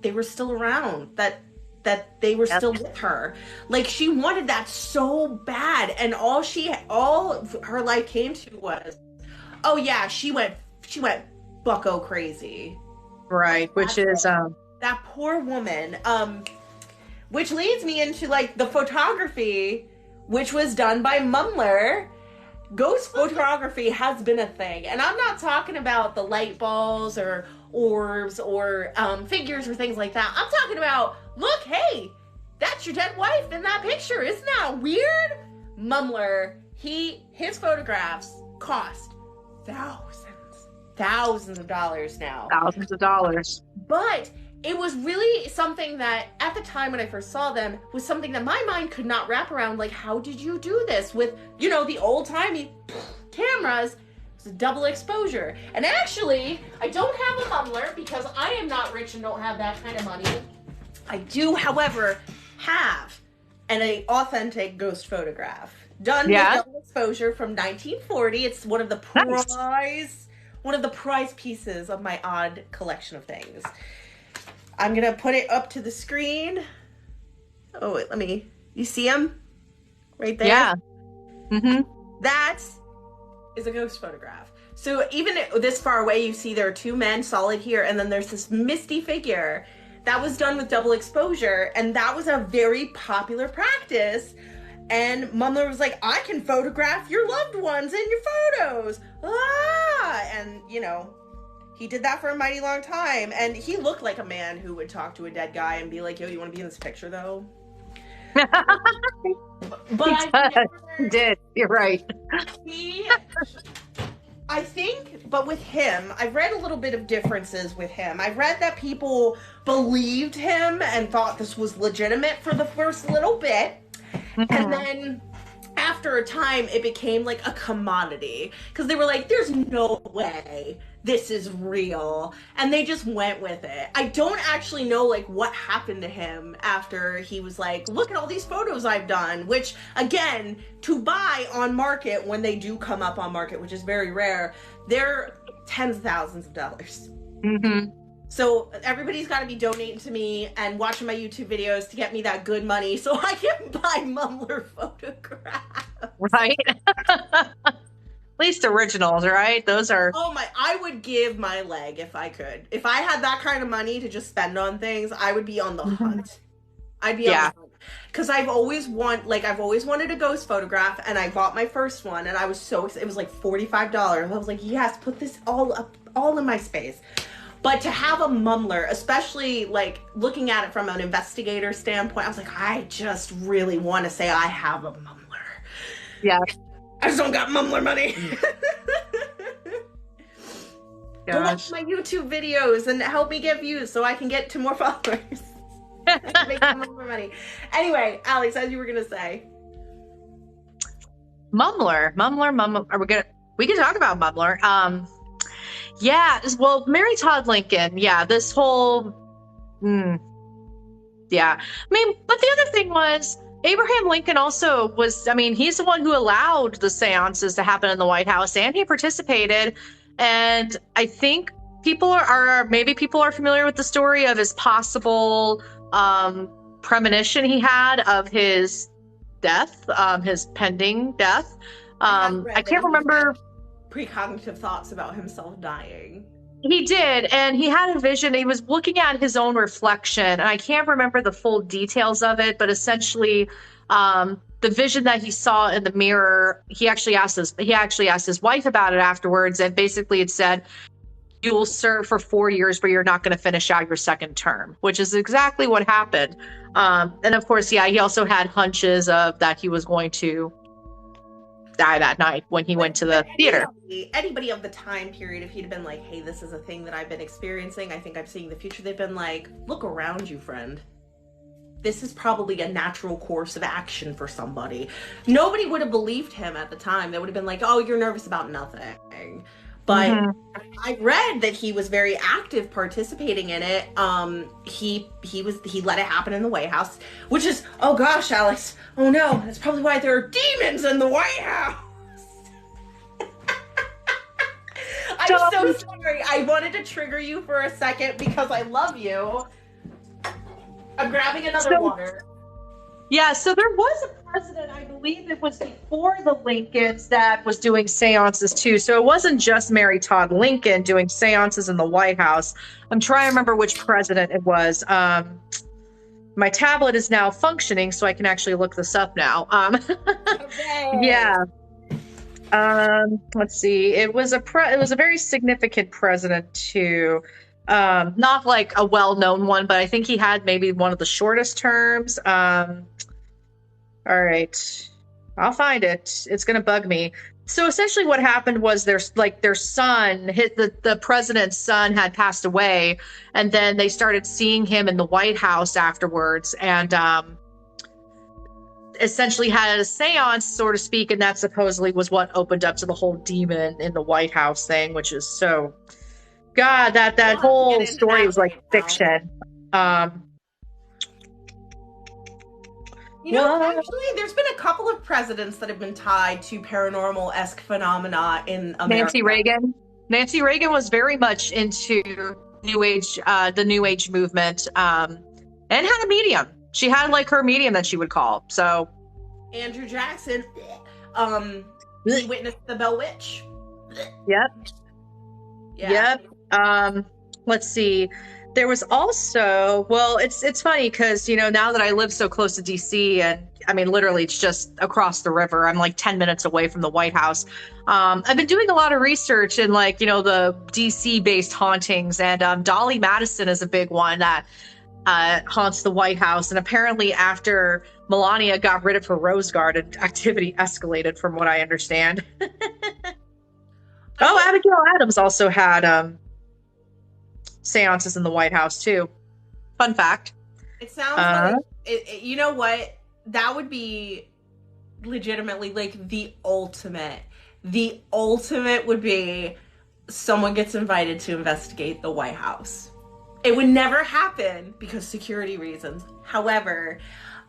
[SPEAKER 1] they were still around, that they were still with her. Like, she wanted that so bad, and all her life came to was, oh yeah, she went bucko crazy.
[SPEAKER 2] Right, which is
[SPEAKER 1] that poor woman. Which leads me into like the photography, which was done by Mumler. Ghost photography has been a thing, and I'm not talking about the light balls or orbs or figures or things like that. I'm talking about, look, hey, that's your dead wife in that picture. Isn't that weird? Mumler, his photographs cost thousands of dollars now.
[SPEAKER 2] Thousands of dollars.
[SPEAKER 1] But it was really something that, at the time when I first saw them, was something that my mind could not wrap around. Like, how did you do this with, the old-timey cameras? It's a double exposure. And actually, I don't have a Mumler because I am not rich and don't have that kind of money. I do, however, have an authentic ghost photograph done with double exposure from 1940. It's one of the prize pieces of my odd collection of things. I'm going to put it up to the screen. Oh, wait, you see him? Right there?
[SPEAKER 2] Yeah.
[SPEAKER 1] That is a ghost photograph. So even this far away, you see there are two men solid here, and then there's this misty figure. That was done with double exposure, and that was a very popular practice. And Mumler was like, I can photograph your loved ones in your photos. And, he did that for a mighty long time, and he looked like a man who would talk to a dead guy and be like, yo, you want to be in this picture, though? But
[SPEAKER 2] he did. You're right.
[SPEAKER 1] But with him, I've read a little bit of differences with him. I've read that people believed him and thought this was legitimate for the first little bit, and then after a time, it became like a commodity because they were like, there's no way, this is real. And they just went with it. I don't actually know like what happened to him after he was like, look at all these photos I've done, which again, to buy on market when they do come up on market, which is very rare, they're tens of thousands of dollars.
[SPEAKER 2] Mm-hmm.
[SPEAKER 1] So everybody's got to be donating to me and watching my YouTube videos to get me that good money so I can buy Mumbler photographs.
[SPEAKER 2] Right? At least originals, right? Those are...
[SPEAKER 1] Oh my, I would give my leg if I could. If I had that kind of money to just spend on things, I would be on the hunt. I'd be on the hunt. Because I've always wanted a ghost photograph, and I bought my first one, and I was it was like $45. I was like, yes, put this all in my space. But to have a mumbler, especially like looking at it from an investigator standpoint, I was like, I just really want to say I have a mumbler.
[SPEAKER 2] Yeah.
[SPEAKER 1] I just don't got mumbler money. Go watch my YouTube videos and help me get views so I can get to more followers. Make some mumbler money. Anyway, Alex, as you were gonna say,
[SPEAKER 2] mumbler. We can talk about mumbler. Yeah, well, Mary Todd Lincoln, yeah, this whole, yeah. I mean, but the other thing was, Abraham Lincoln also was, I mean, he's the one who allowed the seances to happen in the White House, and he participated. And I think people are familiar with the story of his possible premonition he had of his death, his pending death. I can't remember.
[SPEAKER 1] Precognitive thoughts about himself dying.
[SPEAKER 2] He did, and he had a vision. He was looking at his own reflection, and I can't remember the full details of it, but essentially, the vision that he saw in the mirror, he actually asked his wife about it afterwards, and basically it said, "You will serve for 4 years, but you're not going to finish out your second term," which is exactly what happened. And of course, yeah, he also had hunches of that he was going to die that night when he went to the theater.
[SPEAKER 1] Anybody of the time period, if he'd have been like, hey, this is a thing that I've been experiencing, I think I'm seeing the future, they've been like, look around you, friend. This is probably a natural course of action for somebody. Nobody would have believed him at the time. They would have been like, oh, you're nervous about nothing. But I read that he was very active participating in it. He let it happen in the White House, which is, oh gosh, Alex, oh no, that's probably why there are demons in the White House. I'm so sorry. I wanted to trigger you for a second because I love you. I'm grabbing another water.
[SPEAKER 2] Yeah, so there was a president, I believe it was before the Lincolns, that was doing seances too. So it wasn't just Mary Todd Lincoln doing seances in the White House. I'm trying to remember which president it was. My tablet is now functioning, so I can actually look this up now.
[SPEAKER 1] Okay.
[SPEAKER 2] Yeah. Let's see. It was a very significant president too. Not like a well-known one, but I think he had maybe one of the shortest terms. All right, I'll find it. It's going to bug me. So essentially what happened was their son, the president's son had passed away, and then they started seeing him in the White House afterwards, and essentially had a seance, so to speak, and that supposedly was what opened up to the whole demon in the White House thing, which is so... God, that whole story was like fiction.
[SPEAKER 1] You know, actually, there's been a couple of presidents that have been tied to paranormal-esque phenomena in America.
[SPEAKER 2] Nancy Reagan was very much into New Age, the New Age movement, and had a medium. She had like her medium that she would call. So
[SPEAKER 1] Andrew Jackson, he witnessed the Bell Witch.
[SPEAKER 2] Yep.
[SPEAKER 1] Yeah.
[SPEAKER 2] Yep. Let's see. There was also, well, it's funny because, you know, now that I live so close to DC, and I mean, literally it's just across the river. I'm like 10 minutes away from the White House. I've been doing a lot of research in like, you know, the DC based hauntings, and Dolly Madison is a big one that haunts the White House. And apparently after Melania got rid of her Rose Garden, activity escalated from what I understand. Oh, Abigail Adams also had seances in the White House too. Fun fact.
[SPEAKER 1] It sounds like, you know what? That would be legitimately like the ultimate. The ultimate would be someone gets invited to investigate the White House. It would never happen because security reasons. However,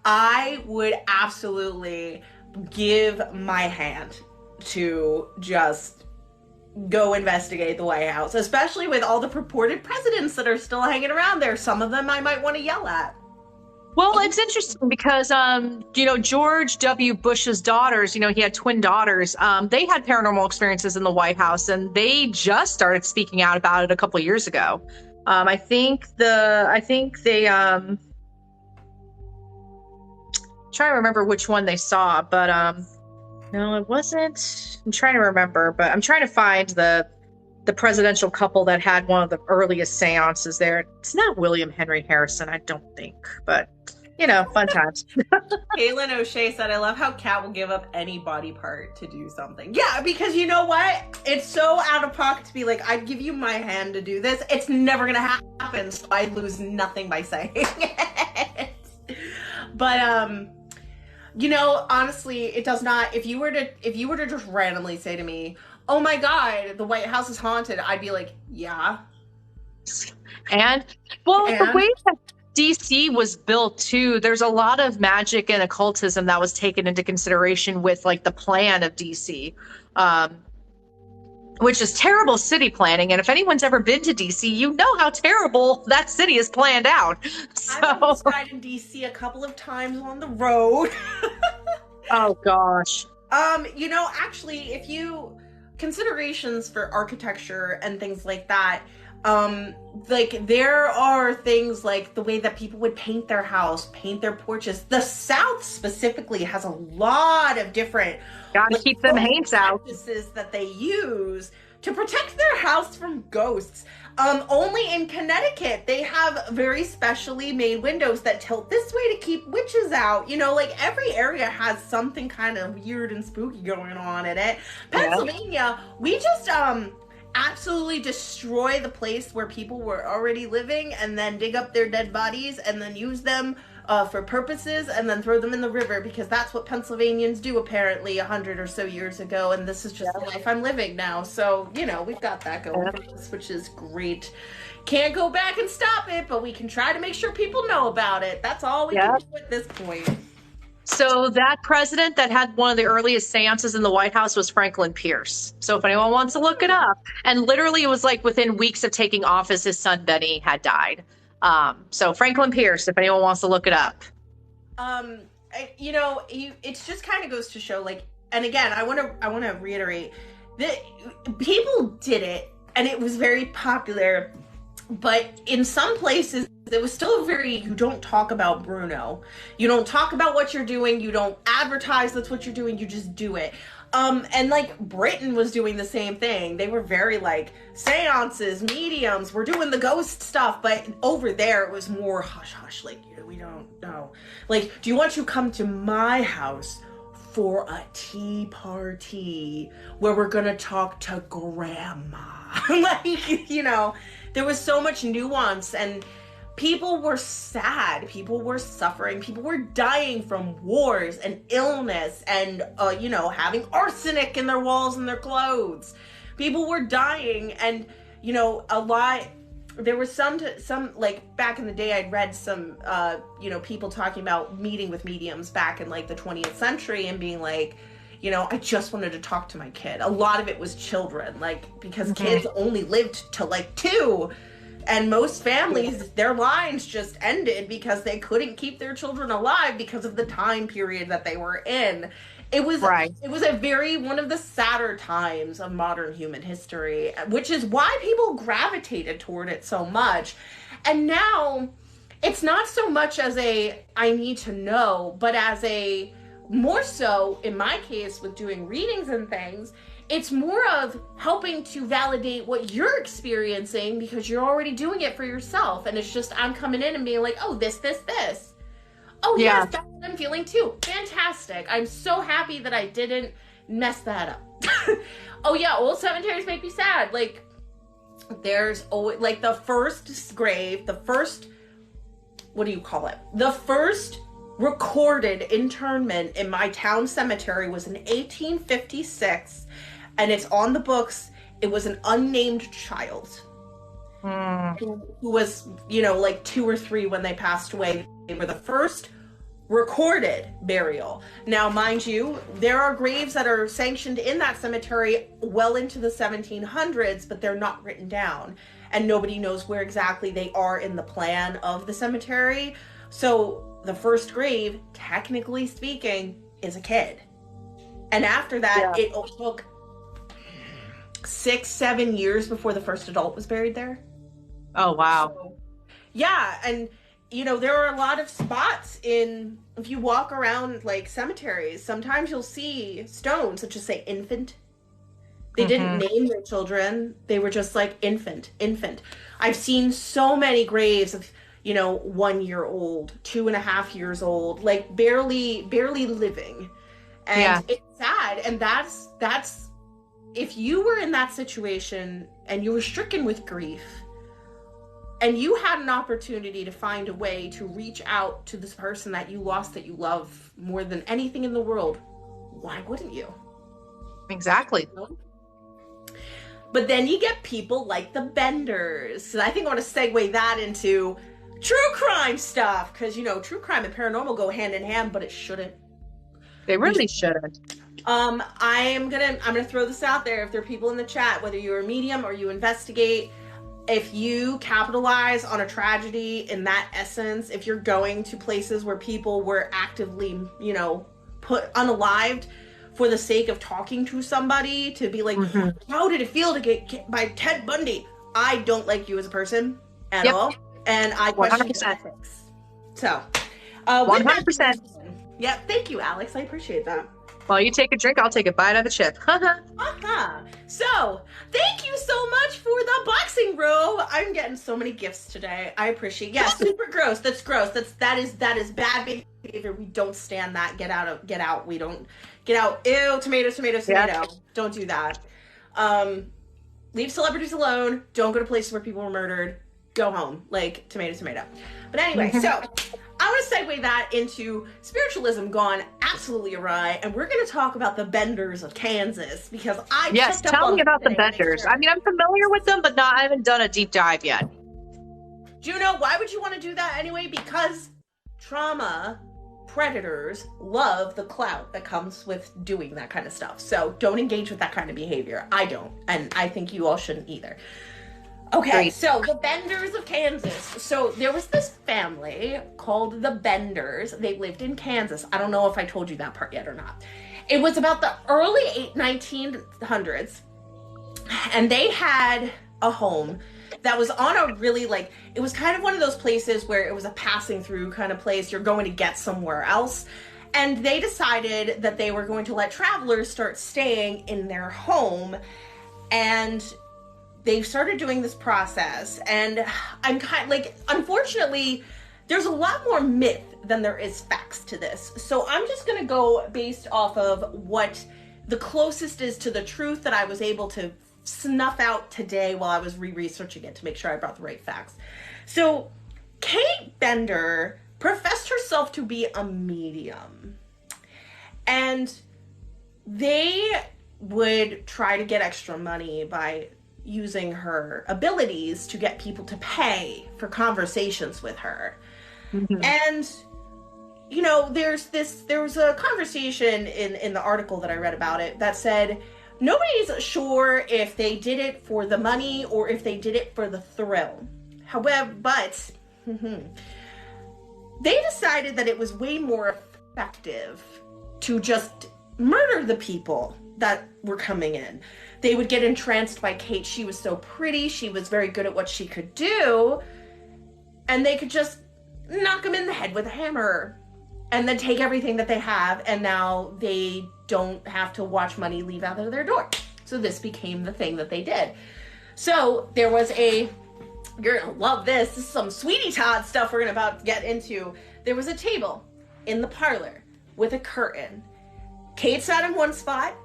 [SPEAKER 1] I would absolutely give my hand to just go investigate the White House, especially with all the purported presidents that are still hanging around there. Some of them I might want to yell at.
[SPEAKER 2] Well, it's interesting because, George W. Bush's daughters, he had twin daughters. They had paranormal experiences in the White House, and they just started speaking out about it a couple of years ago. I think they, trying to remember which one they saw, but, no, it wasn't. I'm trying to remember, but I'm trying to find the presidential couple that had one of the earliest seances there. It's not William Henry Harrison, I don't think, but fun times.
[SPEAKER 1] Kaylin O'Shea said, I love how Kat will give up any body part to do something. Yeah, because you know what? It's so out of pocket to be like, I'd give you my hand to do this. It's never gonna happen, so I lose nothing by saying it. But honestly, it does not. If you were to just randomly say to me, oh my God, the White House is haunted, I'd be like, yeah.
[SPEAKER 2] The way that DC was built too, there's a lot of magic and occultism that was taken into consideration with like the plan of DC, which is terrible city planning. And if anyone's ever been to DC, you know how terrible that city is planned out. So
[SPEAKER 1] I've almost died in DC a couple of times on the road.
[SPEAKER 2] Oh gosh.
[SPEAKER 1] Actually, if you considerations for architecture and things like that, there are things like the way that people would paint their house, paint their porches. The South specifically has a lot of different
[SPEAKER 2] gotta keep them haints out
[SPEAKER 1] practices that they use to protect their house from ghosts. Only in Connecticut, they have very specially made windows that tilt this way to keep witches out. Every area has something kind of weird and spooky going on in it. Pennsylvania, we just absolutely destroy the place where people were already living and then dig up their dead bodies and then use them for purposes and then throw them in the river, because that's what Pennsylvanians do apparently 100 or so years ago, and this is just the life I'm living now. So, we've got that going for us, which is great. Can't go back and stop it, but we can try to make sure people know about it. That's all we can do at this point.
[SPEAKER 2] So that president that had one of the earliest seances in the White House was Franklin Pierce. So if anyone wants to look it up, and literally it was like within weeks of taking office, his son Benny had died. So Franklin Pierce, if anyone wants to look it up.
[SPEAKER 1] It just kind of goes to show, and again, I want to reiterate that people did it, and it was very popular, but in some places, it was still you don't talk about Bruno. You don't talk about what you're doing. You don't advertise that's what you're doing. You just do it. And Britain was doing the same thing. They were very seances, mediums, we're doing the ghost stuff. But over there, it was more hush hush. We don't know. Do you want to come to my house for a tea party where we're going to talk to grandma? There was so much nuance, and people were sad, people were suffering, people were dying from wars and illness and, having arsenic in their walls and their clothes. People were dying, and, there was some back in the day, I'd read some, people talking about meeting with mediums back in the 20th century and being I just wanted to talk to my kid. A lot of it was children, because kids only lived to 2. And most families, their lines just ended because they couldn't keep their children alive because of the time period that they were in. It was one of the sadder times of modern human history, which is why people gravitated toward it so much. And now it's not so much as I need to know, but as more so in my case with doing readings and things, it's more of helping to validate what you're experiencing because you're already doing it for yourself. And it's just, I'm coming in and being like, oh, this. Oh, yes, that's what I'm feeling too. Fantastic. I'm so happy that I didn't mess that up. Oh, yeah, old cemeteries make me sad. There's always, the first grave, the first recorded internment in my town cemetery was in 1856. And it's on the books. It was an unnamed child who was, like 2 or 3 when they passed away. They were the first recorded burial. Now, mind you, there are graves that are sanctioned in that cemetery well into the 1700s, but they're not written down. And nobody knows where exactly they are in the plan of the cemetery. So the first grave, technically speaking, is a kid. And after that, it took 6-7 years before the first adult was buried there.
[SPEAKER 2] Oh, wow.
[SPEAKER 1] So, yeah, and there are a lot of spots if you walk around like cemeteries, sometimes you'll see stones that just say infant. They didn't name their children. They were just like infant. I've seen so many graves of, 1 year old, 2.5 years old, like barely living. And it's sad. And that's, if you were in that situation and you were stricken with grief, and you had an opportunity to find a way to reach out to this person that you lost, that you love more than anything in the world, why wouldn't you?
[SPEAKER 2] Exactly.
[SPEAKER 1] But then you get people like the Benders. And I think I want to segue that into true crime stuff, because, true crime and paranormal go hand in hand, but it shouldn't.
[SPEAKER 2] They really shouldn't.
[SPEAKER 1] I'm gonna throw this out there. If there are people in the chat, whether you're a medium or you investigate, if you capitalize on a tragedy in that essence, if you're going to places where people were actively, put unalived for the sake of talking to somebody, to be like, how did it feel to get by Ted Bundy? I don't like you as a person at all. And I question your ethics. So,
[SPEAKER 2] 100%.
[SPEAKER 1] Yeah, thank you, Alex. I appreciate that.
[SPEAKER 2] While you take a drink, I'll take a bite of the chip.
[SPEAKER 1] So, thank you so much for the boxing robe. I'm getting so many gifts today. I appreciate. Yeah, super gross. That's gross. That is bad behavior. We don't stand that. Get out. We don't get out. Ew, tomato. Don't do that. Leave celebrities alone. Don't go to places where people were murdered. Go home. Like tomato. But anyway, so I want to segue that into spiritualism gone absolutely awry, and we're going to talk about the Benders of Kansas, because
[SPEAKER 2] tell me about the Benders. Sure. I mean, I'm familiar with them, but I haven't done a deep dive yet.
[SPEAKER 1] Juno, why would you want to do that anyway? Because trauma predators love the clout that comes with doing that kind of stuff. So don't engage with that kind of behavior. I don't, and I think you all shouldn't either. Okay, great. So the Benders of Kansas. So there was this family called the Benders. They lived in Kansas. I don't know if I told you that part yet or not. It was about the early 1900s, and they had a home that was on a really, it was kind of one of those places where it was a passing through kind of place. You're going to get somewhere else. And they decided that they were going to let travelers start staying in their home. And they started doing this process, and I'm unfortunately, there's a lot more myth than there is facts to this. So I'm just gonna go based off of what the closest is to the truth that I was able to snuff out today while I was researching it to make sure I brought the right facts. So Kate Bender professed herself to be a medium, and they would try to get extra money by using her abilities to get people to pay for conversations with her. And there was a conversation in the article that I read about it that said nobody's sure if they did it for the money or if they did it for the thrill. However, but they decided that it was way more effective to just murder the people that were coming in. They would get entranced by Kate. She was so pretty. She was very good at what she could do. And they could just knock them in the head with a hammer and then take everything that they have. And now they don't have to watch money leave out of their door. So this became the thing that they did. So there was you're going to love this. This is some Sweetie Todd stuff we're about to get into. There was a table in the parlor with a curtain. Kate sat in one spot.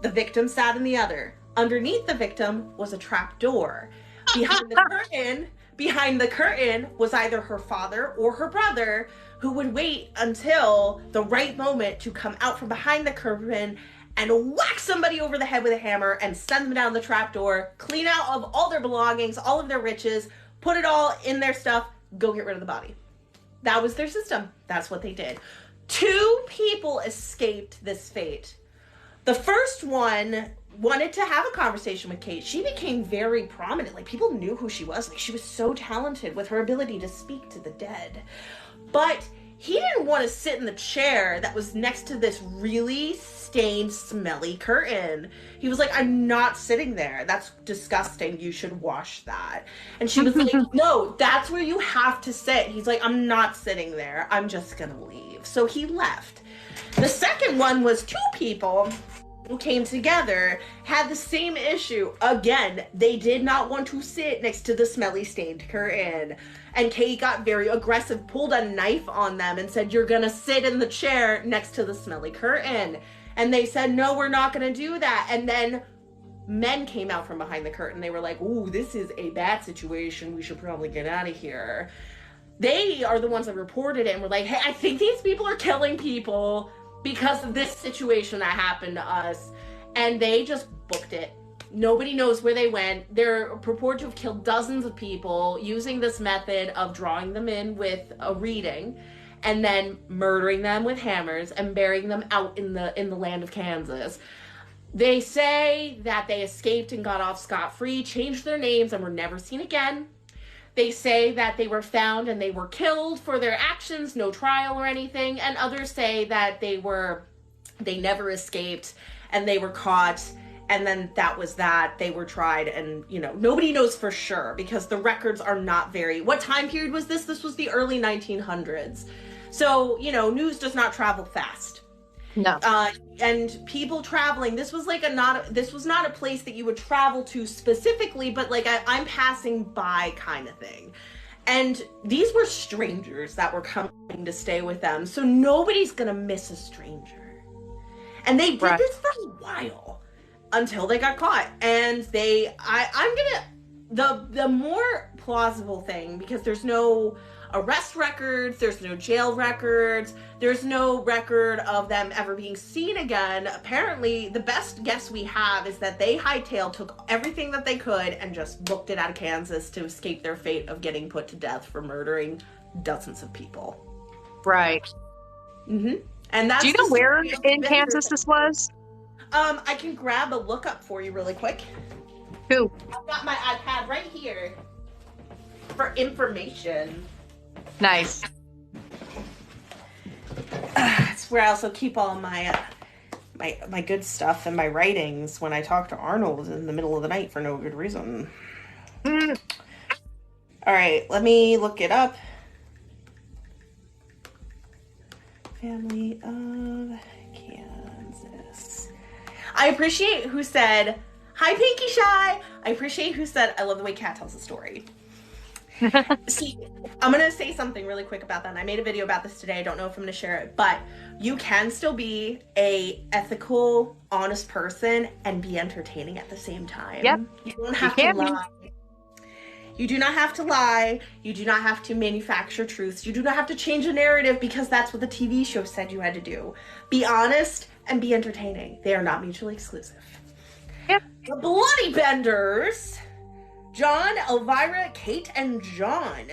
[SPEAKER 1] The victim sat in the other. Underneath the victim was a trap door. Behind the curtain was either her father or her brother, who would wait until the right moment to come out from behind the curtain and whack somebody over the head with a hammer and send them down the trapdoor, clean out of all their belongings, all of their riches, put it all in their stuff, go get rid of the body. That was their system. That's what they did. 2 people escaped this fate. The first one wanted to have a conversation with Kate. She became very prominent. Like, people knew who she was. Like, she was so talented with her ability to speak to the dead. But he didn't want to sit in the chair that was next to this really stained, smelly curtain. He was like, I'm not sitting there. That's disgusting. You should wash that. And she was like, no, that's where you have to sit. He's like, I'm not sitting there. I'm just going to leave. So he left. The second one was 2 people who came together, had the same issue. Again, they did not want to sit next to the smelly, stained curtain. And Kate got very aggressive, pulled a knife on them and said, you're gonna sit in the chair next to the smelly curtain. And they said, no, we're not gonna do that. And then men came out from behind the curtain. They were like, ooh, this is a bad situation. We should probably get out of here. They are the ones that reported it and were like, hey, I think these people are killing people because of this situation that happened to us. And they just booked it. Nobody knows where they went. They're purported to have killed dozens of people using this method of drawing them in with a reading and then murdering them with hammers and burying them out in the land of Kansas. They say that they escaped and got off scot-free, changed their names, and were never seen again. They say that they were found and they were killed for their actions, no trial or anything. And others say that they never escaped and they were caught. And then that was that. They were tried and, nobody knows for sure because the records are not very... What time period was this? This was the early 1900s. So, news does not travel fast.
[SPEAKER 2] No.
[SPEAKER 1] And people traveling, this was not a place that you would travel to specifically, but like I'm passing by kind of thing. And these were strangers that were coming to stay with them. So nobody's going to miss a stranger. And they did this for a while. Until they got caught. And the more plausible thing, because there's no arrest records, there's no jail records, there's no record of them ever being seen again. Apparently, the best guess we have is that they hightailed, took everything that they could, and just booked it out of Kansas to escape their fate of getting put to death for murdering dozens of people.
[SPEAKER 2] Right.
[SPEAKER 1] Mm-hmm. And that's...
[SPEAKER 2] Do you know where in Kansas this was?
[SPEAKER 1] I can grab a lookup for you really quick.
[SPEAKER 2] Who?
[SPEAKER 1] I've got my iPad right here for information.
[SPEAKER 2] Nice.
[SPEAKER 1] It's where I also keep all my my good stuff and my writings when I talk to Arnold in the middle of the night for no good reason. All right, let me look it up. Family of Kansas. I appreciate who said, hi, Pinky Shy. I appreciate who said, I love the way Kat tells a story. See, I'm going to say something really quick about that. And I made a video about this today. I don't know if I'm going to share it. But you can still be a ethical, honest person and be entertaining at the same time.
[SPEAKER 2] Yep.
[SPEAKER 1] You don't have to lie. You do not have to lie. You do not have to manufacture truths. You do not have to change a narrative because that's what the TV show said you had to do. Be honest and be entertaining. They are not mutually exclusive.
[SPEAKER 2] Yep.
[SPEAKER 1] The Bloody Benders, John, Elvira, Kate, and John.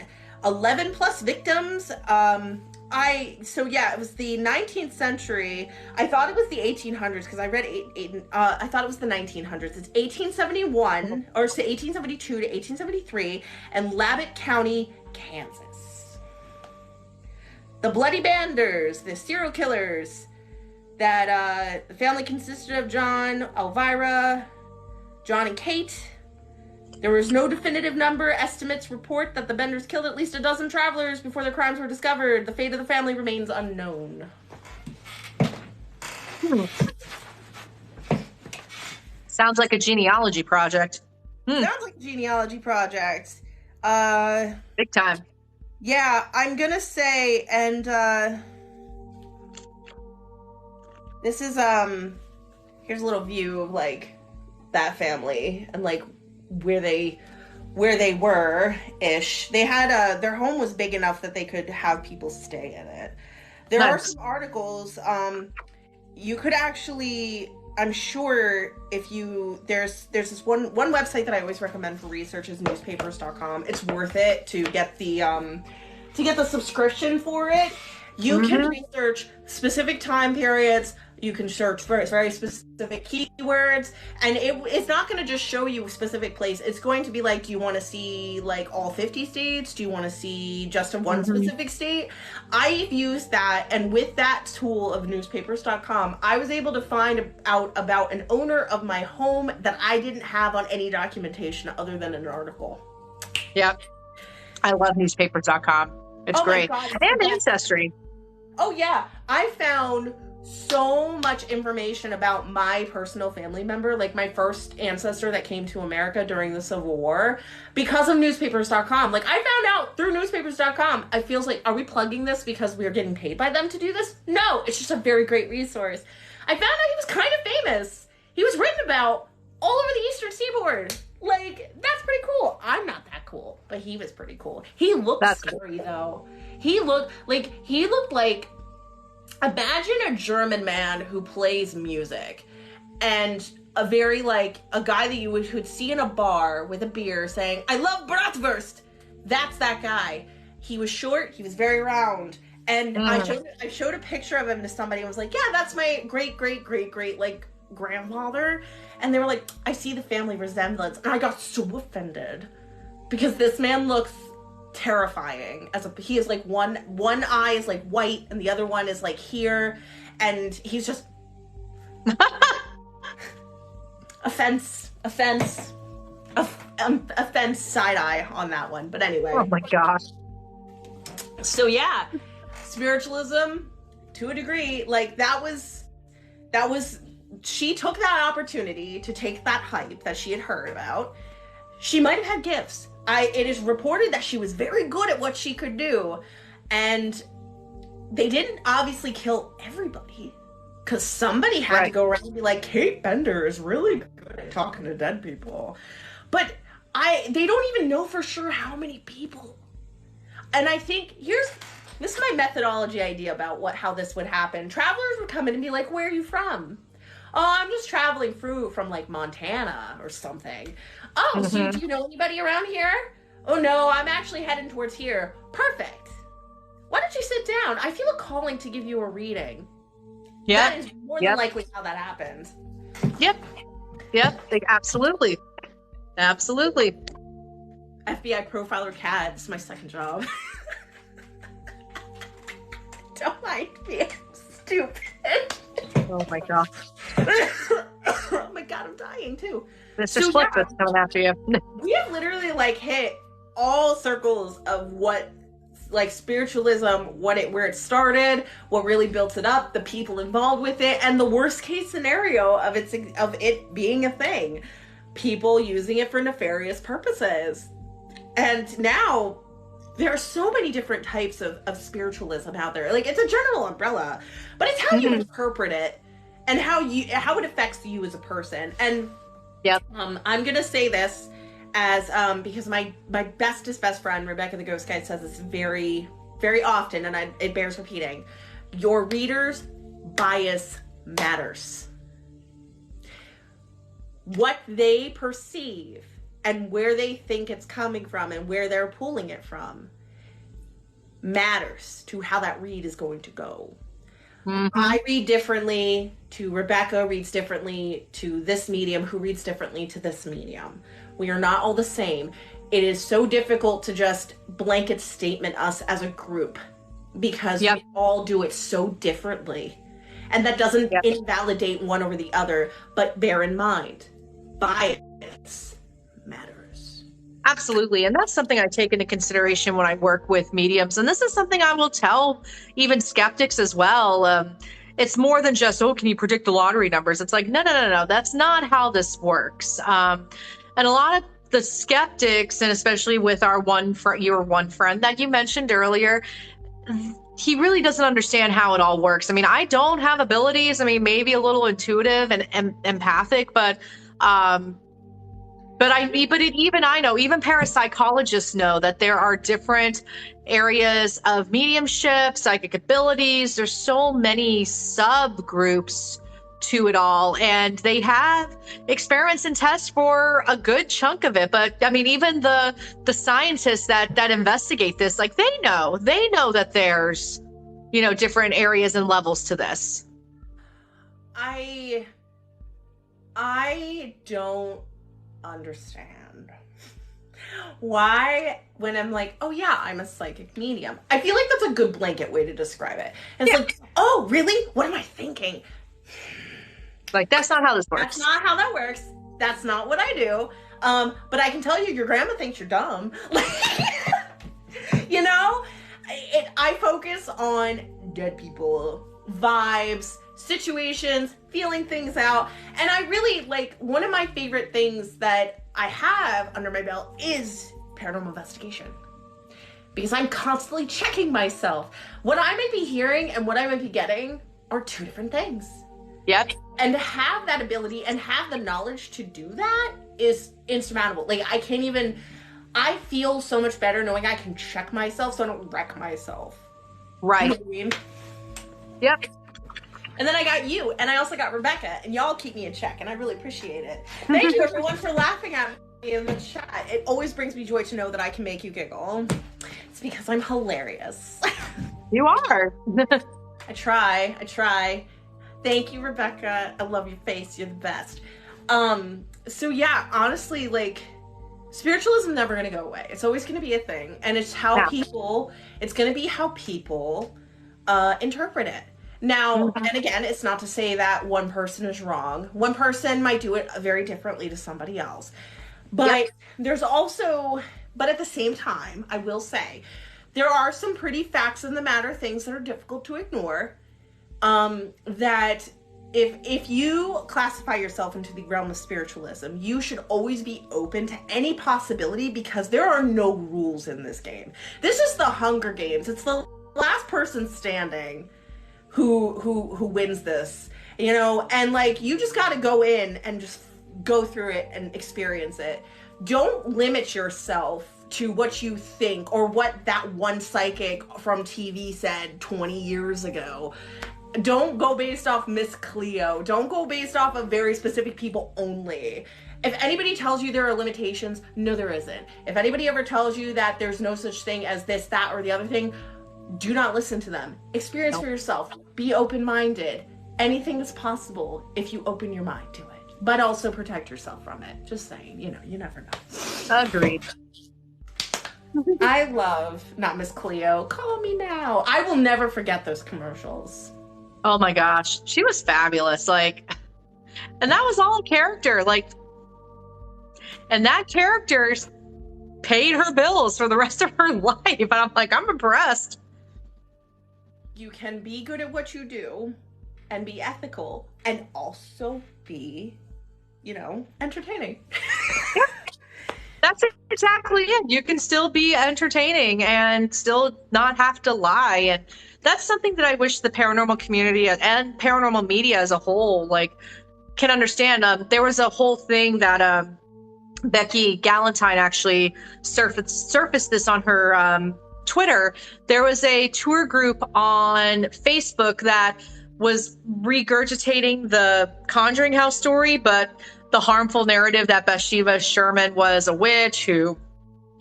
[SPEAKER 1] 11 plus victims. It was the 19th century. I thought it was the 1800s because I read I thought it was the 1900s. It's 1871 or 1872 to 1873 in Labette County, Kansas. The Bloody Banders, the serial killers. That the family consisted of John, Elvira, John, and Kate. There was no definitive number. Estimates report that the Benders killed at least a dozen travelers before their crimes were discovered. The fate of the family remains unknown.
[SPEAKER 2] Sounds like a genealogy project.
[SPEAKER 1] Sounds like a genealogy project.
[SPEAKER 2] Big time.
[SPEAKER 1] Yeah, I'm gonna say, and this is here's a little view of like that family and like where they were ish. They had their home was big enough that they could have people stay in it. There are some articles you could actually I'm sure if you there's this one website that I always recommend for research is newspapers.com. It's worth it to get the subscription for it. You can research specific time periods. You can search for very specific keywords, and it's not going to just show you a specific place. It's going to be like, do you want to see like all 50 states? Do you want to see just a one specific state? I've used that, and with that tool of newspapers.com, I was able to find out about an owner of my home that I didn't have on any documentation other than an article.
[SPEAKER 2] Yep. I love newspapers.com. It's great.
[SPEAKER 1] God,
[SPEAKER 2] and Ancestry.
[SPEAKER 1] Oh yeah, I found so much information about my personal family member, like my first ancestor that came to America during the Civil War, because of newspapers.com. Like, I found out through newspapers.com. I feels like, are we plugging this because we're getting paid by them to do this? No, it's just a very great resource. I found out he was kind of famous. He was written about all over the Eastern Seaboard. Like, that's pretty cool. I'm not that cool, but he was pretty cool. He looked scary, though. He looked like imagine a German man who plays music, and a guy that you would see in a bar with a beer saying, "I love bratwurst." That's that guy. He was short. He was very round. And I showed a picture of him to somebody and was like, "Yeah, that's my great like grandfather." And they were like, "I see the family resemblance." And I got so offended because this man looks terrifying. He is like one eye is like white and the other one is like here, and he's just offense side eye on that one. But anyway.
[SPEAKER 2] Oh my gosh.
[SPEAKER 1] So yeah, spiritualism to a degree, like that was she took that opportunity to take that hype that she had heard about. She might have had gifts. It is reported that she was very good at what she could do, and they didn't obviously kill everybody, because somebody had to go around and be like, Kate Bender is really good at talking to dead people. But they don't even know for sure how many people. And I think this is my methodology idea about how this would happen. Travelers would come in and be like, "Where are you from?" "Oh, I'm just traveling through from like Montana or something." "Oh, so do you know anybody around here?" "Oh no, I'm actually heading towards here." "Perfect. Why don't you sit down? I feel a calling to give you a reading."
[SPEAKER 2] Yeah.
[SPEAKER 1] That is more than likely how that happened.
[SPEAKER 2] Yep. Absolutely.
[SPEAKER 1] FBI profiler cat. This is my second job. Don't mind me. I'm stupid.
[SPEAKER 2] Oh my gosh.
[SPEAKER 1] Oh my god, I'm dying too.
[SPEAKER 2] Mr. Slipfoot's coming after you.
[SPEAKER 1] We have literally like hit all circles of what like spiritualism, where it started, what really built it up, the people involved with it, and the worst case scenario of it being a thing. People using it for nefarious purposes. And now there are so many different types of spiritualism out there. Like, it's a general umbrella, but it's how you interpret it and how it affects you as a person. And I'm gonna say this as because my bestest best friend Rebecca the Ghost Guide says this very, very often, and it bears repeating: your reader's bias matters. What they perceive and where they think it's coming from and where they're pulling it from matters to how that read is going to go. I read differently to Rebecca, reads differently to this medium, who reads differently to this medium. We are not all the same. It is so difficult to just blanket statement us as a group because we all do it so differently. And that doesn't invalidate one over the other, but bear in mind, bias matters.
[SPEAKER 2] Absolutely. And that's something I take into consideration when I work with mediums. And this is something I will tell even skeptics as well. It's more than just, oh, can you predict the lottery numbers? It's like, no. That's not how this works. And a lot of the skeptics, and especially with your one friend that you mentioned earlier, he really doesn't understand how it all works. I mean, I don't have abilities. I mean, maybe a little intuitive and empathic, but even parapsychologists know that there are different areas of mediumship, psychic abilities. There's so many subgroups to it all. And they have experiments and tests for a good chunk of it. But I mean, even the scientists that investigate this, like they know that there's, you know, different areas and levels to this.
[SPEAKER 1] I don't understand why, when I'm like, oh yeah, I'm a psychic medium, I feel like that's a good blanket way to describe it. And it's like, oh really? What am I thinking?
[SPEAKER 2] Like, that's not how this works.
[SPEAKER 1] That's not how that works. That's not what I do. But I can tell you, your grandma thinks you're dumb. You know, I focus on dead people, vibes, situations, feeling things out. And I really, like, one of my favorite things that I have under my belt is paranormal investigation. Because I'm constantly checking myself. What I might be hearing and what I might be getting are two different things.
[SPEAKER 2] Yep.
[SPEAKER 1] And to have that ability and have the knowledge to do that is insurmountable. Like, I feel so much better knowing I can check myself so I don't wreck myself.
[SPEAKER 2] Right.
[SPEAKER 1] You know what I mean?
[SPEAKER 2] Yep.
[SPEAKER 1] And then I got you, and I also got Rebecca, and y'all keep me in check, and I really appreciate it. Thank you, everyone, for laughing at me in the chat. It always brings me joy to know that I can make you giggle. It's because I'm hilarious.
[SPEAKER 2] You are.
[SPEAKER 1] I try. Thank you, Rebecca. I love your face. You're the best. So yeah, honestly, like, spiritualism is never going to go away. It's always going to be a thing. And it's how it's going to be how people interpret it. Now, and again, it's not to say that one person is wrong. One person might do it very differently to somebody else. But there's also, but at the same time, I will say, there are some pretty facts in the matter, things that are difficult to ignore. That if you classify yourself into the realm of spiritualism, you should always be open to any possibility, because there are no rules in this game. This is the Hunger Games. It's the last person standing who wins this, you know, and like, you just got to go in and just go through it and experience it. Don't limit yourself to what you think or what that one psychic from TV said 20 years ago. Don't go based off Miss Cleo. Don't go based off of very specific people only. If anybody tells you there are limitations, no, there isn't. If anybody ever tells you that there's no such thing as this, that, or the other thing, do not listen to them. Experience for yourself. Be open-minded. Anything is possible if you open your mind to it. But also protect yourself from it. Just saying, you know, you never know.
[SPEAKER 2] Agreed.
[SPEAKER 1] I love, not Miss Cleo, call me now. I will never forget those commercials.
[SPEAKER 2] Oh my gosh. She was fabulous. Like, and that was all a character. Like, and that character paid her bills for the rest of her life. And I'm like, I'm impressed.
[SPEAKER 1] You can be good at what you do and be ethical and also be, you know, entertaining.
[SPEAKER 2] That's exactly it. You can still be entertaining and still not have to lie. And that's something that I wish the paranormal community and paranormal media as a whole, like, can understand. There was a whole thing that Becky Galantine actually surfaced this on her Twitter. There was a tour group on Facebook that was regurgitating the Conjuring House story, but the harmful narrative that Bathsheba Sherman was a witch who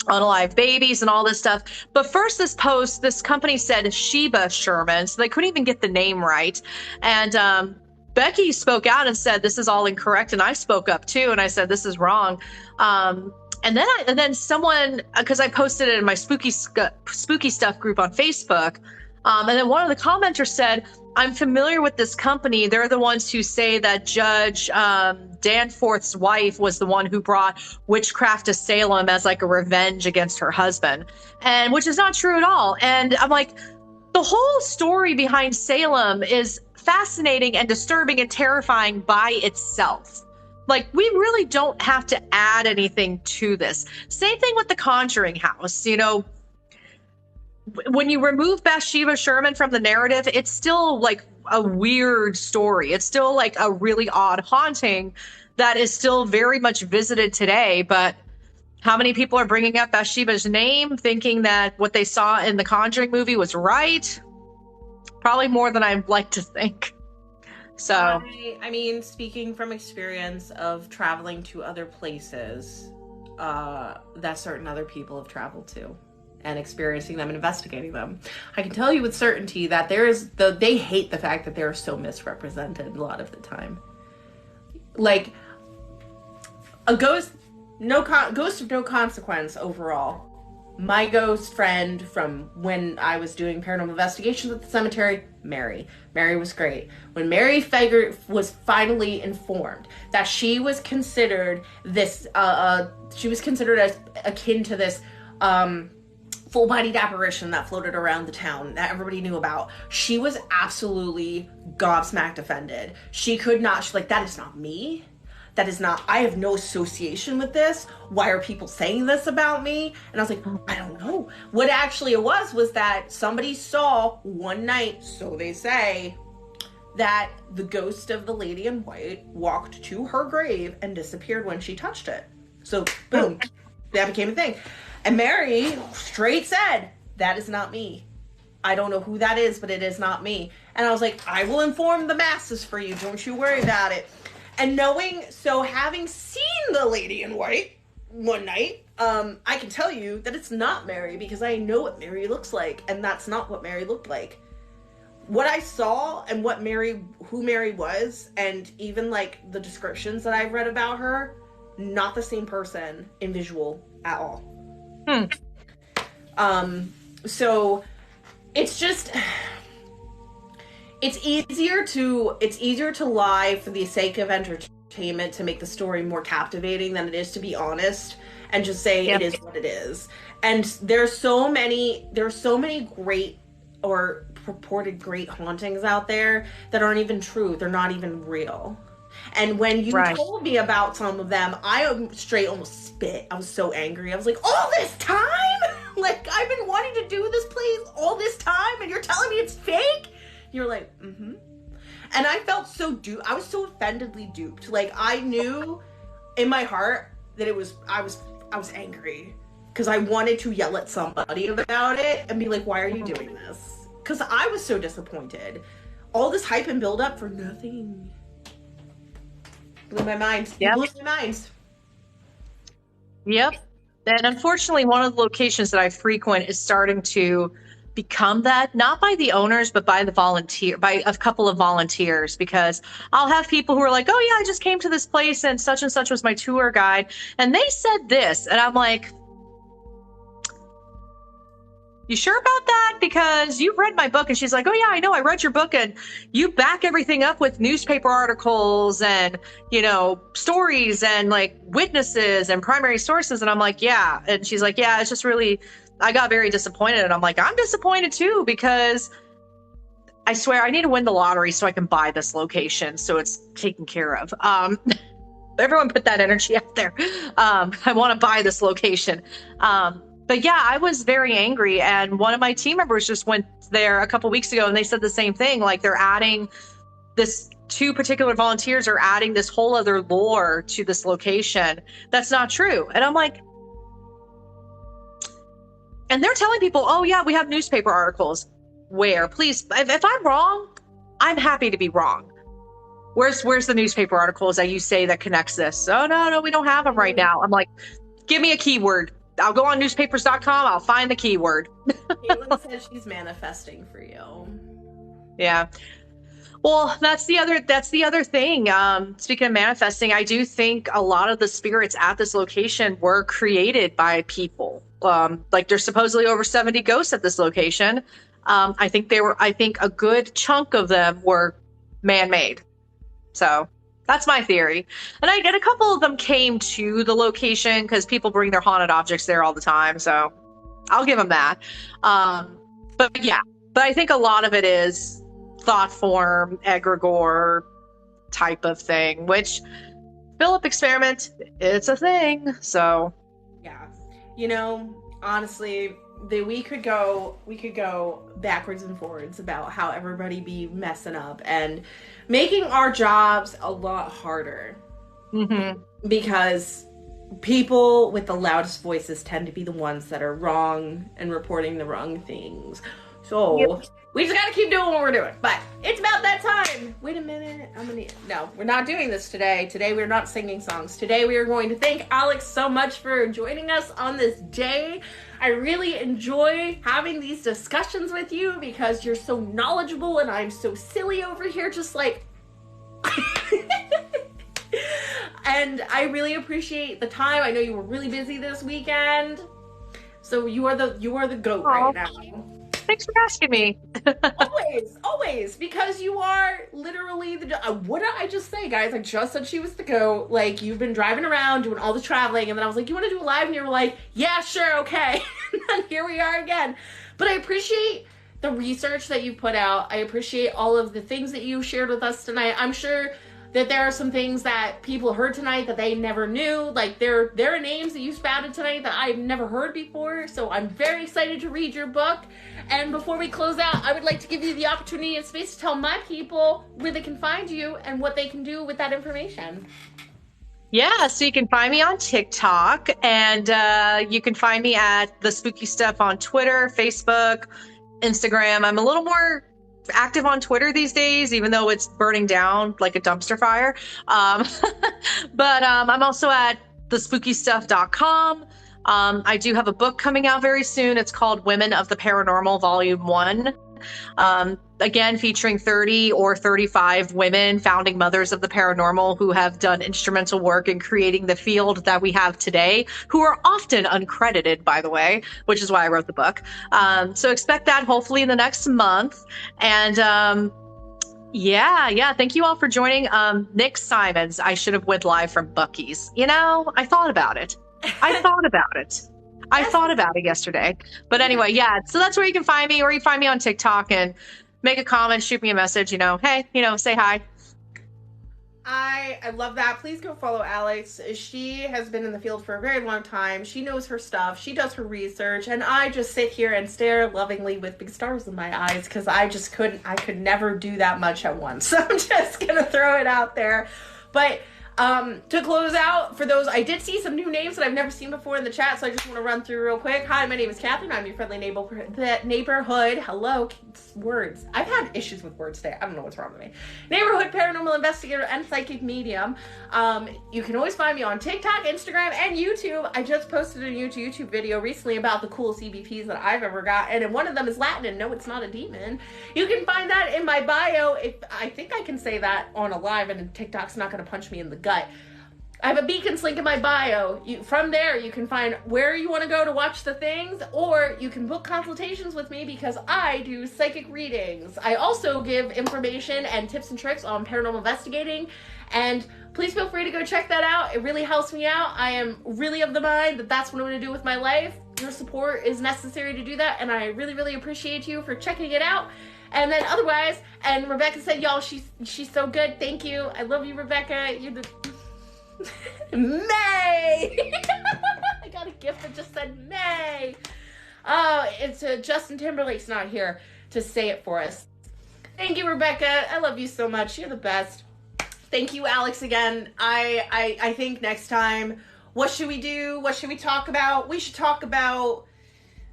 [SPEAKER 2] unalived babies and all this stuff. But first, this company said Sheba Sherman, so they couldn't even get the name right. And Becky spoke out and said, this is all incorrect. And I spoke up too, and I said, this is wrong. And then someone, because I posted it in my spooky stuff group on Facebook, and then one of the commenters said, I'm familiar with this company. They're the ones who say that Judge Danforth's wife was the one who brought witchcraft to Salem as like a revenge against her husband, and which is not true at all. And I'm like, the whole story behind Salem is fascinating and disturbing and terrifying by itself. Like, we really don't have to add anything to this. Same thing with the Conjuring House. You know, when you remove Bathsheba Sherman from the narrative, it's still like a weird story. It's still like a really odd haunting that is still very much visited today. But how many people are bringing up Bathsheba's name, thinking that what they saw in the Conjuring movie was right? Probably more than I'd like to think. So
[SPEAKER 1] I mean, speaking from experience of traveling to other places that certain other people have traveled to and experiencing them and investigating them, I can tell you with certainty that they hate the fact that they are so misrepresented a lot of the time. Like a ghost of no consequence overall. My ghost friend from when I was doing paranormal investigations at the cemetery, Mary. Mary was great. When Mary was finally informed that she was considered this, she was considered as akin to this full-bodied apparition that floated around the town that everybody knew about, she was absolutely gobsmacked offended. She's like, that is not me. That is not, I have no association with this. Why are people saying this about me? And I was like, I don't know. What actually it was that somebody saw one night, so they say, that the ghost of the lady in white walked to her grave and disappeared when she touched it. So, boom, that became a thing. And Mary straight said, that is not me. I don't know who that is, but it is not me. And I was like, I will inform the masses for you. Don't you worry about it. And having seen the lady in white one night, I can tell you that it's not Mary because I know what Mary looks like, and that's not what Mary looked like. What I saw and who Mary was, and even like the descriptions that I've read about her, not the same person in visual at all. So it's just... It's easier to lie for the sake of entertainment to make the story more captivating than it is to be honest and just say It is what it is. And there's so many great or purported great hauntings out there that aren't even true. They're not even real. And when you told me about some of them, I straight almost spit. I was so angry. I was like, all this time? Like, I've been wanting to do this place all this time and you're telling me it's fake? You're like, mm-hmm. And I felt so duped. I was so offendedly duped. Like, I knew in my heart that I was angry because I wanted to yell at somebody about it and be like, why are you doing this? Because I was so disappointed. All this hype and build up for nothing. Blew my mind.
[SPEAKER 2] Yep.
[SPEAKER 1] Blew my mind.
[SPEAKER 2] Yep. And unfortunately, one of the locations that I frequent is starting to become that, not by the owners, but by by a couple of volunteers, because I'll have people who are like, oh yeah, I just came to this place and such was my tour guide. And they said this. And I'm like, you sure about that? Because you've read my book. And she's like, oh yeah, I know. I read your book and you back everything up with newspaper articles and, stories and like witnesses and primary sources. And I'm like, yeah. And she's like, yeah, it's just really, I got very disappointed. And I'm like, I'm disappointed too, because I swear I need to win the lottery so I can buy this location so it's taken care of. Everyone put that energy out there. I want to buy this location. But yeah, I was very angry. And one of my team members just went there a couple weeks ago and they said the same thing. Like, they're adding this, two particular volunteers are adding this whole other lore to this location. That's not true. And I'm like, and they're telling people, oh yeah, we have newspaper articles. Where? Please, if I'm wrong, I'm happy to be wrong. Where's the newspaper articles that you say that connects this? Oh no, we don't have them right now. I'm like, give me a keyword. I'll go on newspapers.com. I'll find the keyword.
[SPEAKER 1] Caitlin says she's manifesting for you.
[SPEAKER 2] Yeah. Well, that's the other thing. Speaking of manifesting, I do think a lot of the spirits at this location were created by people. Like, there's supposedly over 70 ghosts at this location. I think a good chunk of them were man-made. So that's my theory. And a couple of them came to the location because people bring their haunted objects there all the time. So I'll give them that. But I think a lot of it is thought form, egregore type of thing, which Philip experiment, it's a thing. So
[SPEAKER 1] yeah, honestly, we could go backwards and forwards about how everybody be messing up and making our jobs a lot harder.
[SPEAKER 2] Mm-hmm.
[SPEAKER 1] Because people with the loudest voices tend to be the ones that are wrong and reporting the wrong things. So we just gotta keep doing what we're doing. But it's about that time. wait a minute. No, we're not doing this today. Today we're not singing songs. Today we are going to thank Alex so much for joining us on this day. I really enjoy having these discussions with you because you're so knowledgeable and I'm so silly over here just like... And I really appreciate the time. I know you were really busy this weekend. So you are the GOAT right now.
[SPEAKER 2] Thanks for asking me.
[SPEAKER 1] always, because you are literally what did I just say, guys? I just said she was the GOAT. Like, you've been driving around doing all the traveling, and then I was like, you want to do a live? And you were like, yeah, sure, okay. And then here we are again. But I appreciate the research that you put out. I appreciate all of the things that you shared with us tonight. I'm sure that there are some things that people heard tonight that they never knew. Like, there are names that you spouted tonight that I've never heard before. So I'm very excited to read your book. And before we close out, I would like to give you the opportunity and space to tell my people where they can find you and what they can do with that information.
[SPEAKER 2] Yeah, so you can find me on TikTok, and you can find me at The Spooky Stuff on Twitter, Facebook, Instagram. I'm a little more active on Twitter these days, even though it's burning down like a dumpster fire. But I'm also at thespookystuff.com. I do have a book coming out very soon. It's called Women of the Paranormal, Volume 1. Again, featuring 30 or 35 women, founding mothers of the paranormal, who have done instrumental work in creating the field that we have today, who are often uncredited, by the way, which is why I wrote the book. So expect that hopefully in the next month. And yeah, thank you all for joining. Nick Simons, I should have went live from Buc-ee's. You know, I thought about it. I thought about it yesterday. But anyway, yeah, so that's where you can find me, or you can find me on TikTok and make a comment, shoot me a message, hey, say hi.
[SPEAKER 1] I love that. Please go follow Alex. She has been in the field for a very long time. She knows her stuff. She does her research. And I just sit here and stare lovingly with big stars in my eyes because I could never do that much at once. So I'm just going to throw it out there. But to close out, for those, I did see some new names that I've never seen before in the chat, so I just want to run through real quick. Hi, my name is Catherine. I'm your friendly neighborhood. Hello, words. I've had issues with words today. I don't know what's wrong with me. Neighborhood paranormal investigator and psychic medium. You can always find me on TikTok, Instagram, and YouTube. I just posted a new YouTube video recently about the coolest EVPs that I've ever gotten, and one of them is Latin, and no, it's not a demon. You can find that in my bio. I think I can say that on a live, and TikTok's not going to punch me in the gut. I have a Beacons link in my bio. From there, you can find where you want to go to watch the things, or you can book consultations with me because I do psychic readings. I also give information and tips and tricks on paranormal investigating, and please feel free to go check that out. It really helps me out. I am really of the mind that that's what I'm going to do with my life. Your support is necessary to do that, and I really, really appreciate you for checking it out. And then otherwise, and Rebecca said, y'all, she's so good. Thank you. I love you, Rebecca. You're the... May! I got a gift that just said May. Oh, it's Justin Timberlake's not here to say it for us. Thank you, Rebecca. I love you so much. You're the best. Thank you, Alex, again. I think next time, what should we do? What should we talk about? We should talk about,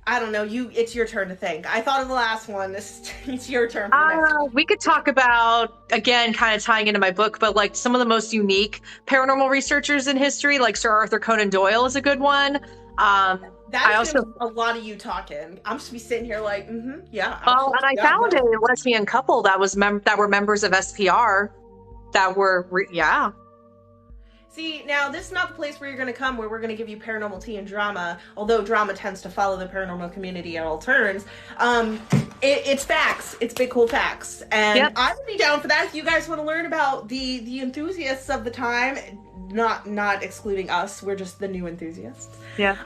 [SPEAKER 1] I don't know, it's your turn to think. I thought of the last one. It's your turn for the next one.
[SPEAKER 2] We could talk about, again, kind of tying into my book, but like some of the most unique paranormal researchers in history, like Sir Arthur Conan Doyle is a good one.
[SPEAKER 1] That's a lot of you talking. I'm just be sitting here like, yeah.
[SPEAKER 2] Well, and I found a lesbian couple that were members of SPR that were, yeah.
[SPEAKER 1] See, now this is not the place where you're going to come where we're going to give you paranormal tea and drama, although drama tends to follow the paranormal community at all turns. It's facts. It's big, cool facts. And yep. I would be down for that if you guys want to learn about the enthusiasts of the time, not excluding us. We're just the new enthusiasts.
[SPEAKER 2] Yeah.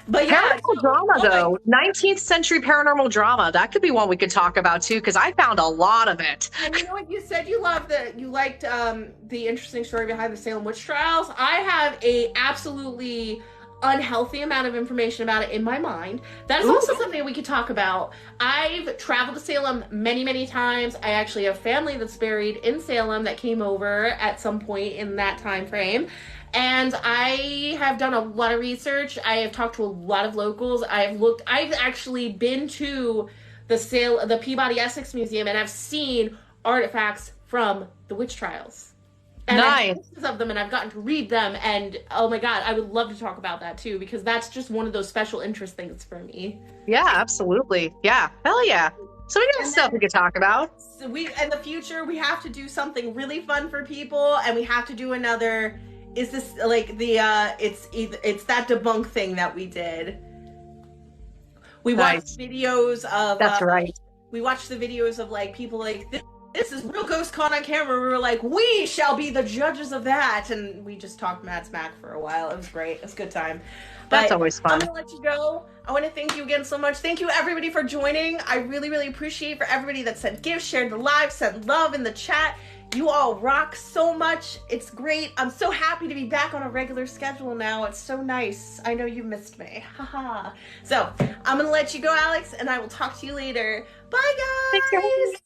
[SPEAKER 1] But yeah.
[SPEAKER 2] Paranormal drama, though. 19th century paranormal drama. That could be one we could talk about, too, because I found a lot of it.
[SPEAKER 1] And you know what you said? You liked the interesting story behind the Salem witch trials. I have a absolutely unhealthy amount of information about it in my mind. That is also something we could talk about. I've traveled to Salem many, many times. I actually have family that's buried in Salem that came over at some point in that time frame. And I have done a lot of research. I have talked to a lot of locals. I've actually been to the Peabody Essex Museum and I've seen artifacts from the witch trials. And
[SPEAKER 2] Nice.
[SPEAKER 1] I have pieces of them, and I've gotten to read them, and oh my god, I would love to talk about that too, because that's just one of those special interest things for me.
[SPEAKER 2] Yeah, absolutely. Yeah, hell yeah. So we got stuff we could talk about.
[SPEAKER 1] So in the future, we have to do something really fun for people, and we have to do another. Is this like the it's that debunk thing that we did? We watched videos of.
[SPEAKER 2] That's right.
[SPEAKER 1] We watched the videos of like people like this is real ghost caught on camera. We were like, we shall be the judges of that, and we just talked mad smack for a while. It was great. It was a good time.
[SPEAKER 2] That's always fun.
[SPEAKER 1] I'm gonna let you go. I want to thank you again so much. Thank you everybody for joining. I really, really appreciate for everybody that sent gifts, shared the live, sent love in the chat. You all rock so much. It's great. I'm so happy to be back on a regular schedule now. It's so nice. I know you missed me. Haha. So I'm gonna let you go, Alex, and I will talk to you later. Bye, guys.
[SPEAKER 2] Thanks,